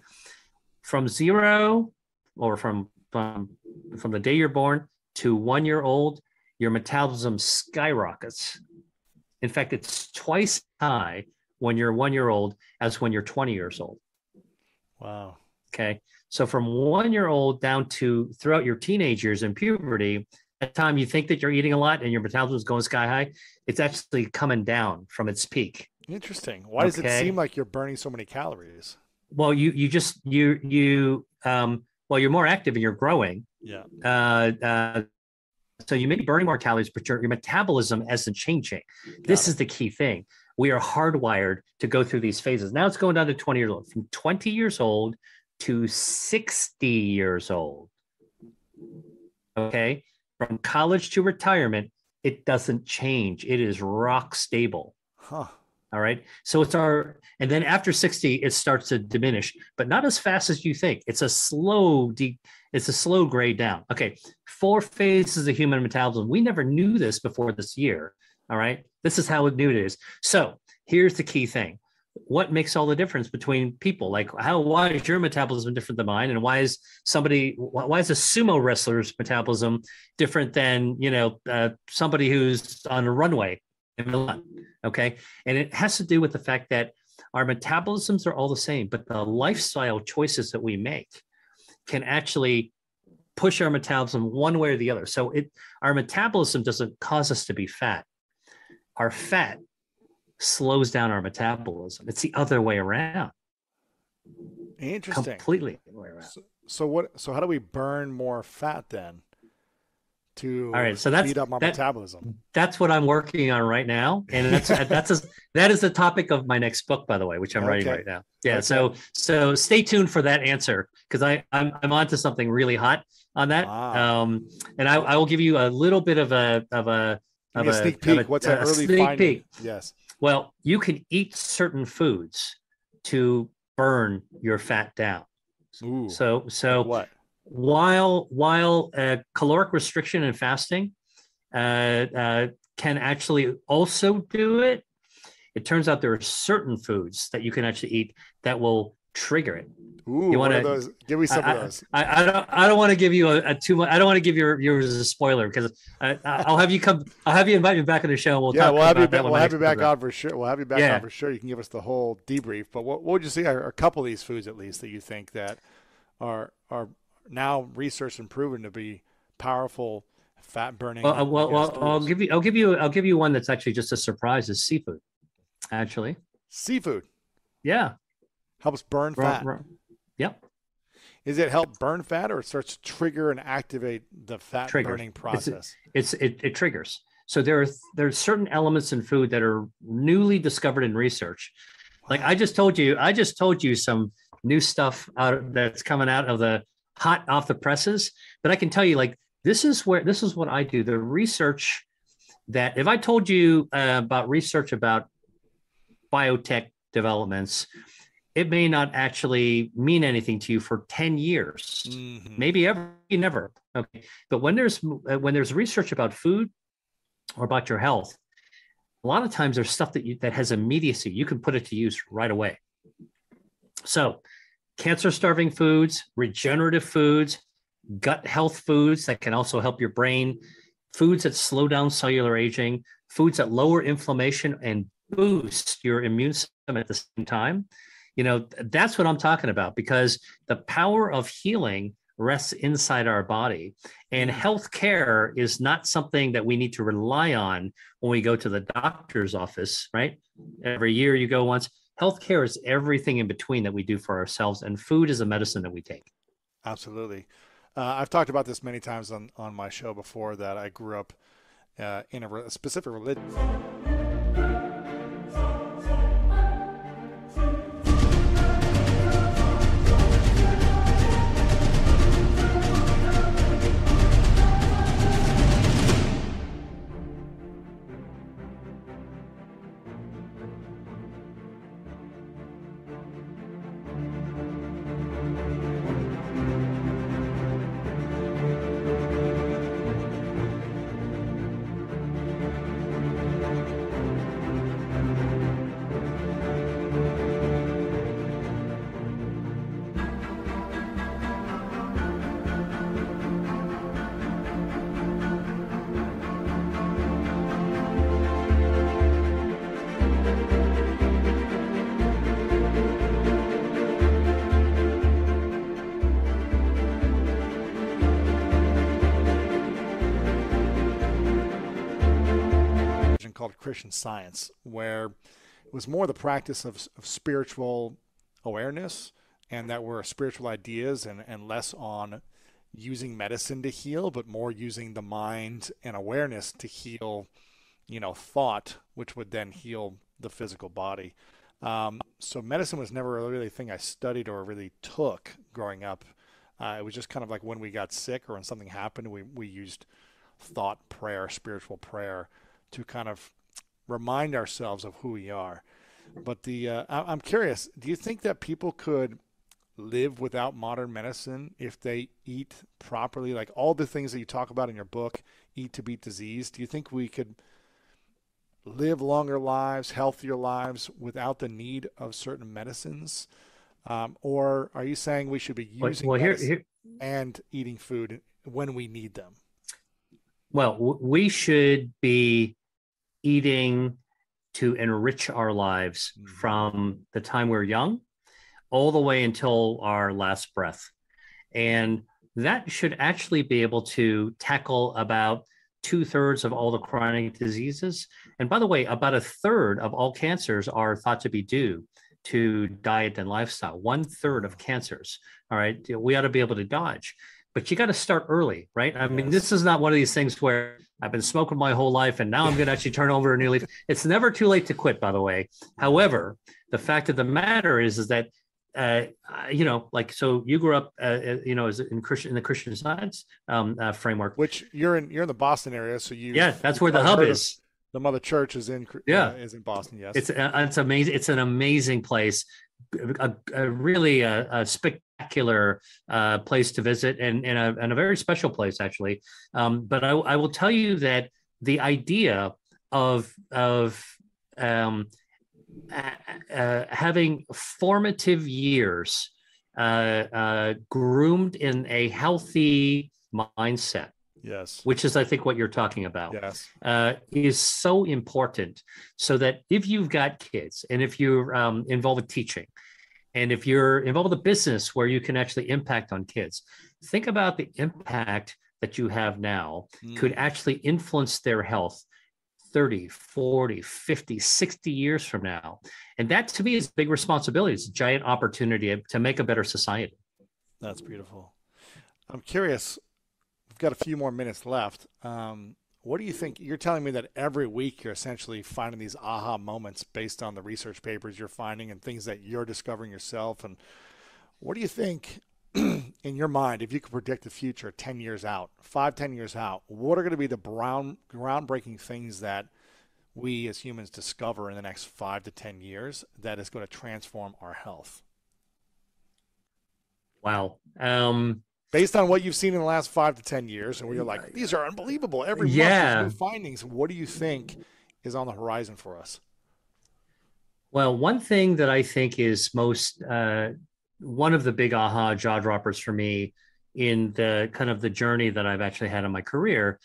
S1: from zero or from the day you're born to 1 year old, your metabolism skyrockets. In fact, it's twice high when you're 1 year old as when you're 20 years old.
S4: Wow.
S1: Okay, so from 1 year old down to throughout your teenage years and puberty, at the time you think that you're eating a lot and your metabolism is going sky high, it's actually coming down from its peak.
S4: Interesting. Why does it
S1: Okay.
S4: seem like you're burning so many calories?
S1: Well, well, you're more active and you're growing.
S4: Yeah.
S1: So you may be burning more calories, but your metabolism isn't changing. This is the key thing. We are hardwired to go through these phases. Now it's going down to 20 years old, from 20 years old to 60 years old. Okay. From college to retirement, it doesn't change. It is rock stable.
S4: Huh.
S1: All right. So and then after 60, it starts to diminish, but not as fast as you think. It's a slow grade down. Okay. 4 phases of human metabolism. We never knew this before this year. All right. This is how new it is. So here's the key thing. What makes all the difference between people? Like why is your metabolism different than mine? And why is a sumo wrestler's metabolism different than, somebody who's on a runway in Milan? Okay. And it has to do with the fact that our metabolisms are all the same, but the lifestyle choices that we make can actually push our metabolism one way or the other. So our metabolism doesn't cause us to be fat. Our fat slows down our metabolism. It's the other way around.
S4: Interesting.
S1: Completely the other way around.
S4: So how do we burn more fat then
S1: All
S4: to
S1: right, so
S4: speed up our metabolism?
S1: that's what I'm working on right now, and that is the topic of my next book, by the way, which I'm writing
S4: Okay.
S1: right now. Yeah,
S4: Okay.
S1: so stay tuned for that answer because I'm onto something really hot on that.
S4: Ah,
S1: And I will give you a little bit of
S4: give me a sneak peek. What's that
S1: a
S4: early
S1: sneak
S4: finding?
S1: peek.
S4: Yes.
S1: Well, you can eat certain foods to burn your fat down.
S4: Ooh.
S1: So
S4: What?
S1: while caloric restriction and fasting can actually also do it, it turns out there are certain foods that you can actually eat that will trigger it.
S4: Ooh,
S1: You
S4: what
S1: want
S4: are
S1: to?
S4: those? Give me some of those.
S1: I don't want to give you a too much. I don't want to give yours a spoiler because I'll have you come. I'll have you invite me back on the show. And we'll
S4: Yeah,
S1: talk
S4: we'll have you
S1: about that
S4: back.
S1: when
S4: We'll
S1: my
S4: have
S1: next
S4: you back
S1: program.
S4: on for sure. We'll have you back
S1: Yeah.
S4: on for sure. You can give us the whole debrief. But what would you say are a couple of these foods at least that you think that are now researched and proven to be powerful fat burning tools?
S1: I'll give you one that's actually just a surprise. Is seafood actually?
S4: Seafood
S1: Yeah.
S4: helps burn
S1: Ro-
S4: fat.
S1: ro- Yep.
S4: Is it help burn fat or it starts to trigger and activate the fat
S1: Triggers.
S4: burning process?
S1: It triggers. So there are certain elements in food that are newly discovered in research. Like
S4: Wow.
S1: I just told you some new stuff that's coming out of the hot off the presses. But I can tell you, like this is what I do. The research that if I told you about research about biotech developments, it may not actually mean anything to you for 10 years,
S4: Mhm.
S1: maybe ever, never. Okay. But when there's research about food or about your health, a lot of times there's stuff that has immediacy. You can put it to use right away. So cancer starving foods, regenerative foods, gut health foods that can also help your brain, foods that slow down cellular aging, foods that lower inflammation and boost your immune system at the same time. That's what I'm talking about because the power of healing rests inside our body. And healthcare is not something that we need to rely on when we go to the doctor's office, right? Every year you go once. Healthcare is everything in between that we do for ourselves, and food is a medicine that we take.
S4: Absolutely. I've talked about this many times on my show before that I grew up in a specific religion. Called Christian Science, where it was more the practice of spiritual awareness and that were spiritual ideas and less on using medicine to heal, but more using the mind and awareness to heal, thought, which would then heal the physical body. So medicine was never really a thing I studied or really took growing up. It was just kind of like when we got sick or when something happened, we used thought, prayer, spiritual prayer to kind of remind ourselves of who we are. But I'm curious, do you think that people could live without modern medicine if they eat properly? Like all the things that you talk about in your book, Eat to Beat Disease, do you think we could live longer lives, healthier lives without the need of certain medicines? Or are you saying we should be using medicine and eating food when we need them?
S1: Well, we should be eating to enrich our lives from the time we're young all the way until our last breath. And that should actually be able to tackle about 2/3 of all the chronic diseases. And by the way, about 1/3 of all cancers are thought to be due to diet and lifestyle. 1/3 of cancers. All right. We ought to be able to dodge, but you got to start early, right? I mean, this is not one of these things where I've been smoking my whole life and now I'm going to actually turn over a new leaf. It's never too late to quit, by the way. However, the fact of the matter is that, so you grew up, as in the Christian Science framework,
S4: which you're in the Boston area. So
S1: that's where the hub is.
S4: The Mother Church is in Boston. Yes,
S1: it's amazing. It's an amazing place, a really spectacular place to visit, and a very special place actually. But I will tell you that the idea of having formative years groomed in a healthy mindset.
S4: Yes.
S1: Which is, I think, what you're talking about.
S4: Yes.
S1: Is so important, so that if you've got kids and if you're involved with teaching and if you're involved with a business where you can actually impact on kids, think about the impact that you have now could actually influence their health 30, 40, 50, 60 years from now. And that to me is a big responsibility. It's a giant opportunity to make a better society.
S4: That's beautiful. I'm curious. We've got a few more minutes left. What do you think? You're telling me that every week you're essentially finding these aha moments based on the research papers you're finding and things that you're discovering yourself. And what do you think in your mind, if you could predict the future 10 years out, 5-10 years out, what are going to be the groundbreaking things that we as humans discover in the next 5 to 10 years that is going to transform our health?
S1: Wow.
S4: Based on what you've seen in the last 5 to 10 years, and where you're like, these are unbelievable. Every month there's new findings. What do you think is on the horizon for us?
S1: Well, one thing that I think is one of the big aha jaw droppers for me in the kind of the journey that I've actually had in my career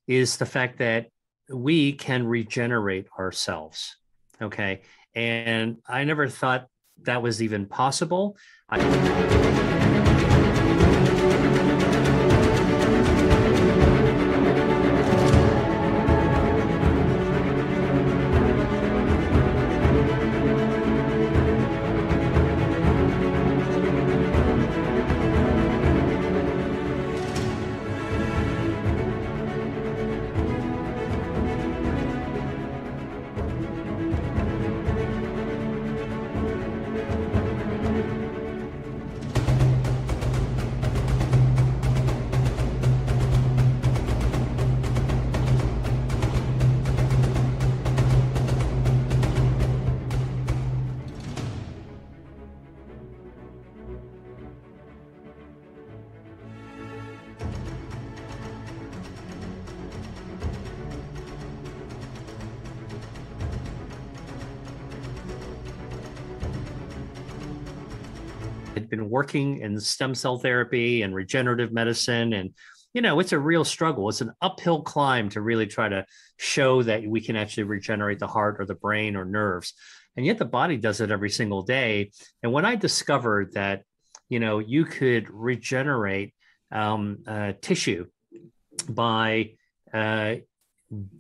S1: is the fact that we can regenerate ourselves. Okay. And I never thought that was even possible. Had been working in stem cell therapy and regenerative medicine. And, it's a real struggle. It's an uphill climb to really try to show that we can actually regenerate the heart or the brain or nerves. And yet the body does it every single day. And when I discovered that, you could regenerate tissue by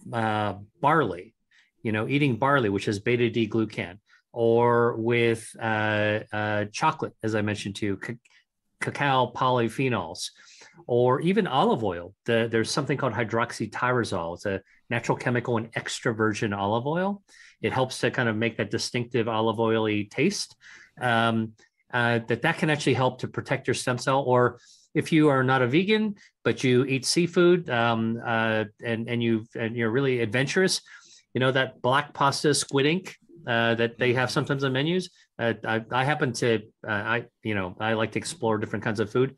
S1: barley, eating barley, which has beta-D-glucan, or with chocolate, as I mentioned to you, cacao polyphenols, or even olive oil. There's something called hydroxytyrosol. It's a natural chemical in extra virgin olive oil. It helps to kind of make that distinctive olive oily taste. That can actually help to protect your stem cell. Or if you are not a vegan, but you eat seafood and you're really adventurous, that black pasta squid ink that they have sometimes on menus. I happen to, I like to explore different kinds of food.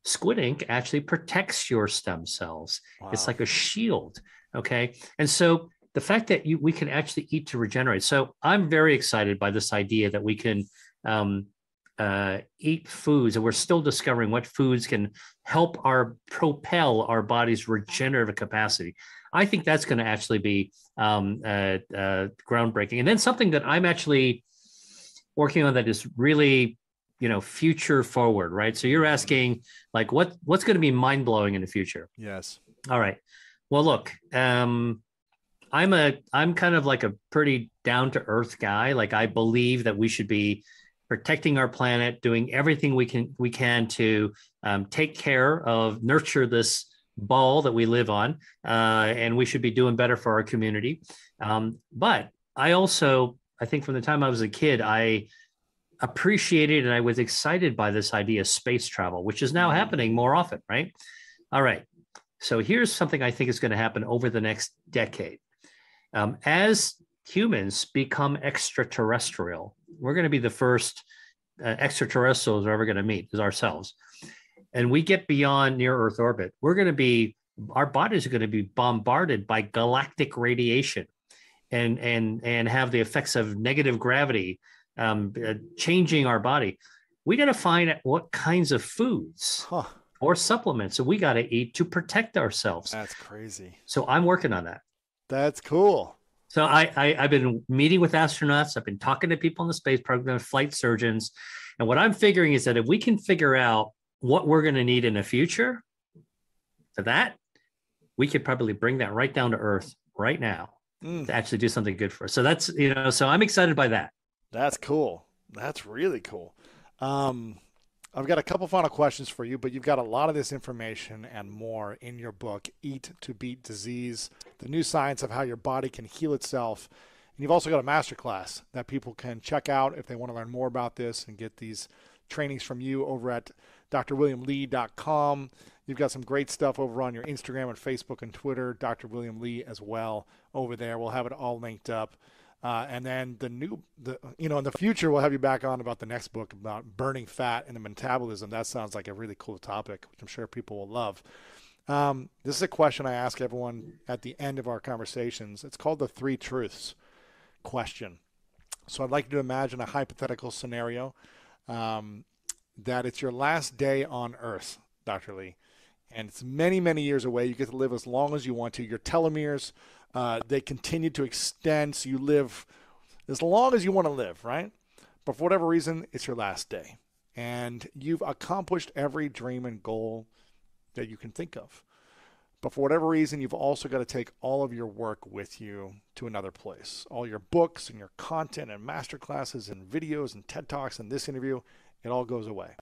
S1: Squid ink actually protects your stem cells. Wow. It's like a shield. Okay. And so the fact that we can actually eat to regenerate. So I'm very excited by this idea that we can eat foods, and we're still discovering what foods can help propel our body's regenerative capacity. I think that's going to actually be groundbreaking. And then something that I'm actually working on that is really, future forward, right? So you're asking like, what's going to be mind blowing in the future?
S4: Yes.
S1: All right. Well, look, I'm kind of like a pretty down to earth guy. Like I believe that we should be protecting our planet, doing everything we can to take care of, nurture this ball that we live on, and we should be doing better for our community. But I think from the time I was a kid, I appreciated and I was excited by this idea of space travel, which is now happening more often, right? All right. So here's something I think is going to happen over the next decade. As humans become extraterrestrial, we're going to be the first extraterrestrials we're ever going to meet is ourselves. And we get beyond near Earth orbit, our bodies are going to be bombarded by galactic radiation and have the effects of negative gravity changing our body. We got to find out what kinds of foods or supplements that we got to eat to protect ourselves.
S4: That's crazy.
S1: So I'm working on that.
S4: That's cool.
S1: So I've been meeting with astronauts. I've been talking to people in the space program, flight surgeons. And what I'm figuring is that if we can figure out what we're going to need in the future for that, we could probably bring that right down to Earth right now to actually do something good for us. So that's, so I'm excited by that.
S4: That's cool. That's really cool. I've got a couple final questions for you, but you've got a lot of this information and more in your book, Eat to Beat Disease, the new science of how your body can heal itself. And you've also got a masterclass that people can check out if they want to learn more about this and get these trainings from you over at drwilliamlee.com. You've got some great stuff over on your Instagram and Facebook and Twitter, Dr. William Lee as well over there. We'll have it all linked up. And then in the future, we'll have you back on about the next book about burning fat and the metabolism. That sounds like a really cool topic, which I'm sure people will love. This is a question I ask everyone at the end of our conversations. It's called the 3 truths question. So I'd like you to imagine a hypothetical scenario that it's your last day on Earth, Dr. Lee, and it's many, many years away. You get to live as long as you want to. Your telomeres, they continue to extend, so you live as long as you want to live, right? But for whatever reason, it's your last day. And you've accomplished every dream and goal that you can think of. But for whatever reason, you've also got to take all of your work with you to another place. All your books and your content and masterclasses and videos and TED Talks and this interview, it all goes away.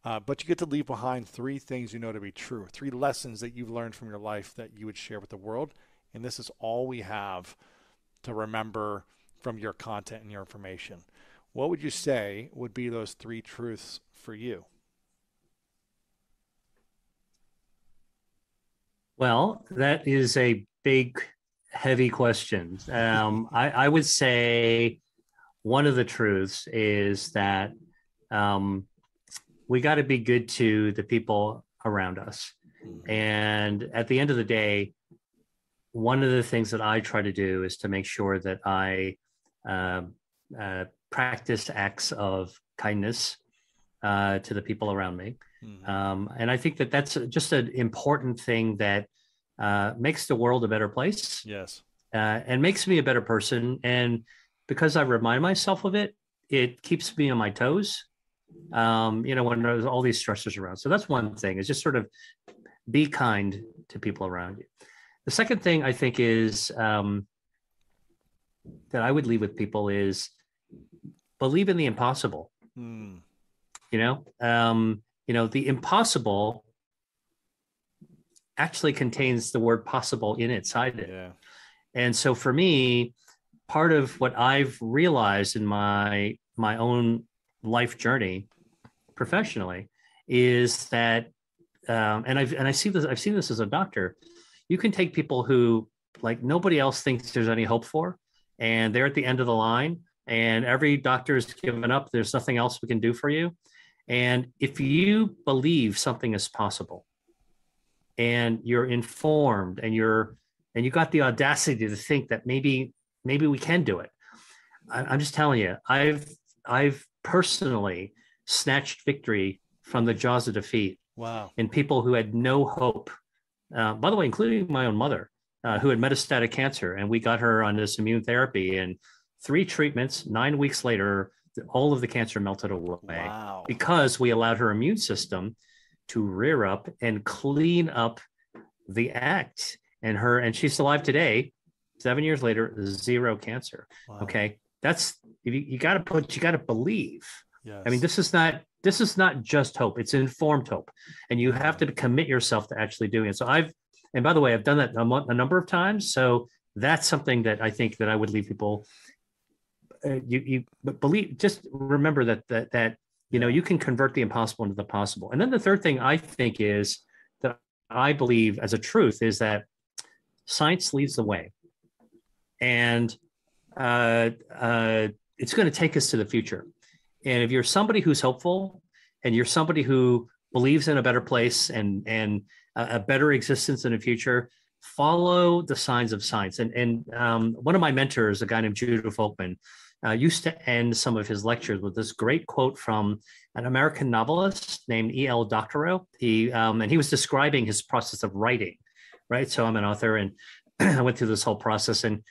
S4: But you get to leave behind 3 things you know to be true, 3 lessons that you've learned from your life that you would share with the world. And this is all we have to remember from your content and your information. What would you say would be those 3 truths for you?
S1: Well, that is a big, heavy question. I would say one of the truths is that we got to be good to the people around us. And at the end of the day, one of the things that I try to do is to make sure that I practice acts of kindness to the people around me. And I think that that's just an important thing that makes the world a better place.
S4: Yes.
S1: And makes me a better person. And because I remind myself of it, it keeps me on my toes, when there's all these stressors around. So that's one thing, is just sort of be kind to people around you. The second thing I think is that I would leave with people is believe in the impossible. The impossible actually contains the word possible inside it. Yeah. And so for me, part of what I've realized in my own life journey professionally is that, I've seen this as a doctor. You can take people who like nobody else thinks there's any hope for, and they're at the end of the line, and every doctor is given up. There's nothing else we can do for you. And if you believe something is possible, and you're informed, and you got the audacity to think that maybe we can do it. I'm just telling you, I've personally snatched victory from the jaws of defeat.
S4: Wow.
S1: In people who had no hope. By the way, including my own mother, who had metastatic cancer, and we got her on this immune therapy, and 3 treatments, 9 weeks later, all of the cancer melted away.
S4: Wow.
S1: Because we allowed her immune system to rear up and clean up the act. And she's alive today, 7 years later, zero cancer.
S4: Wow.
S1: Okay. That's, you got to believe.
S4: Yes.
S1: I mean, this is not just hope. It's informed hope. And you have to commit yourself to actually doing it. So and by the way, I've done that a number of times. So that's something that I think that I would leave people, you believe, just remember that you can convert the impossible into the possible. And then the third thing I think is that I believe as a truth is that science leads the way. And it's going to take us to the future. And if you're somebody who's hopeful and you're somebody who believes in a better place and a better existence in the future, follow the signs of science. And one of my mentors, a guy named Judah Folkman, used to end some of his lectures with this great quote from an American novelist named E.L. Doctorow. And he was describing his process of writing, right? So I'm an author, and I went through this whole process. And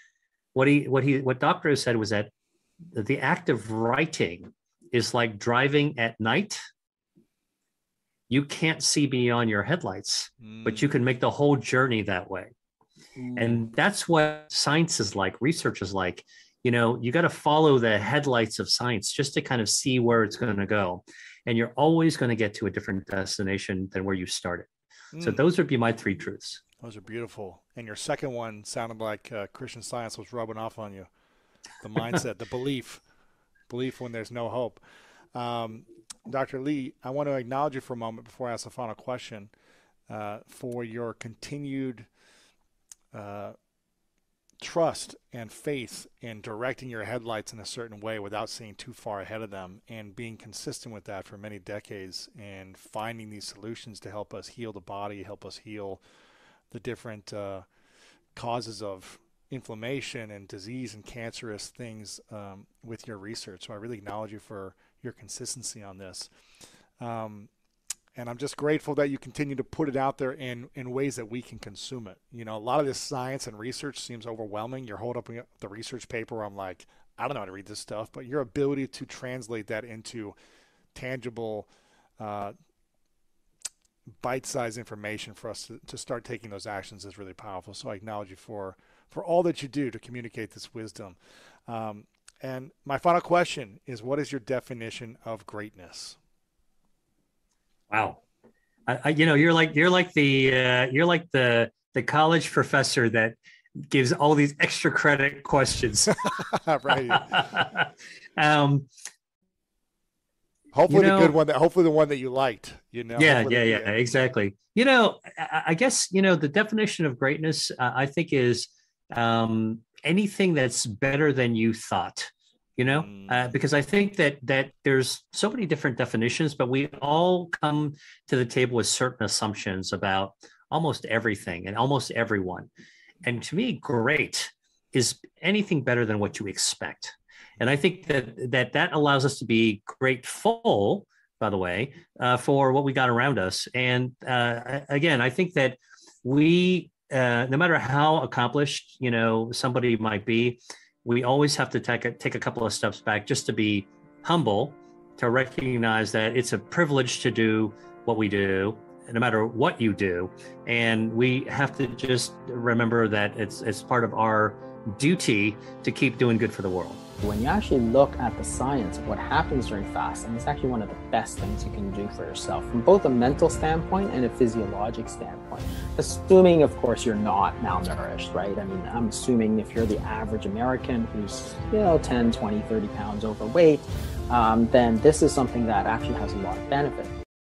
S1: what Doctorow said was that the act of writing is like driving at night. You can't see beyond your headlights, but you can make the whole journey that way. And that's what science is like, research is like. You got to follow the headlights of science just to kind of see where it's going to go. And you're always going to get to a different destination than where you started. So those would be my three truths.
S4: Those are beautiful. And your second one sounded like Christian Science was rubbing off on you. The mindset, the belief when there's no hope. Dr. Lee, I want to acknowledge you for a moment before I ask the final question for your continued trust and faith in directing your headlights in a certain way without seeing too far ahead of them, and being consistent with that for many decades, and finding these solutions to help us heal the body, help us heal the different causes of inflammation and disease and cancerous things with your research. So I really acknowledge you for your consistency on this. And I'm just grateful that you continue to put it out there in ways that we can consume it. A lot of this science and research seems overwhelming. You're holding up the research paper. I'm like, I don't know how to read this stuff, but your ability to translate that into tangible, bite-sized information for us to start taking those actions is really powerful. So I acknowledge you for all that you do to communicate this wisdom. And my final question is, what is your definition of greatness?
S1: Wow. You're like the college professor that gives all these extra credit questions.
S4: Right. Hopefully the good one, hopefully the one that you liked,
S1: Yeah, exactly. I guess, the definition of greatness, I think, is anything that's better than you thought. Because I think that there's so many different definitions, but we all come to the table with certain assumptions about almost everything and almost everyone. And to me, great is anything better than what you expect. And I think that allows us to be grateful, by the way, for what we got around us. And again, I think that we, no matter how accomplished, somebody might be, we always have to take a couple of steps back just to be humble, to recognize that it's a privilege to do what we do, no matter what you do. And we have to just remember that it's part of our duty to keep doing good for the world.
S5: When you actually look at the science of what happens during fasting, it's actually one of the best things you can do for yourself from both a mental standpoint and a physiologic standpoint. Assuming, of course, you're not malnourished, right? I mean, I'm assuming if you're the average American who's, 10, 20, 30 pounds overweight, then this is something that actually has a lot of benefit.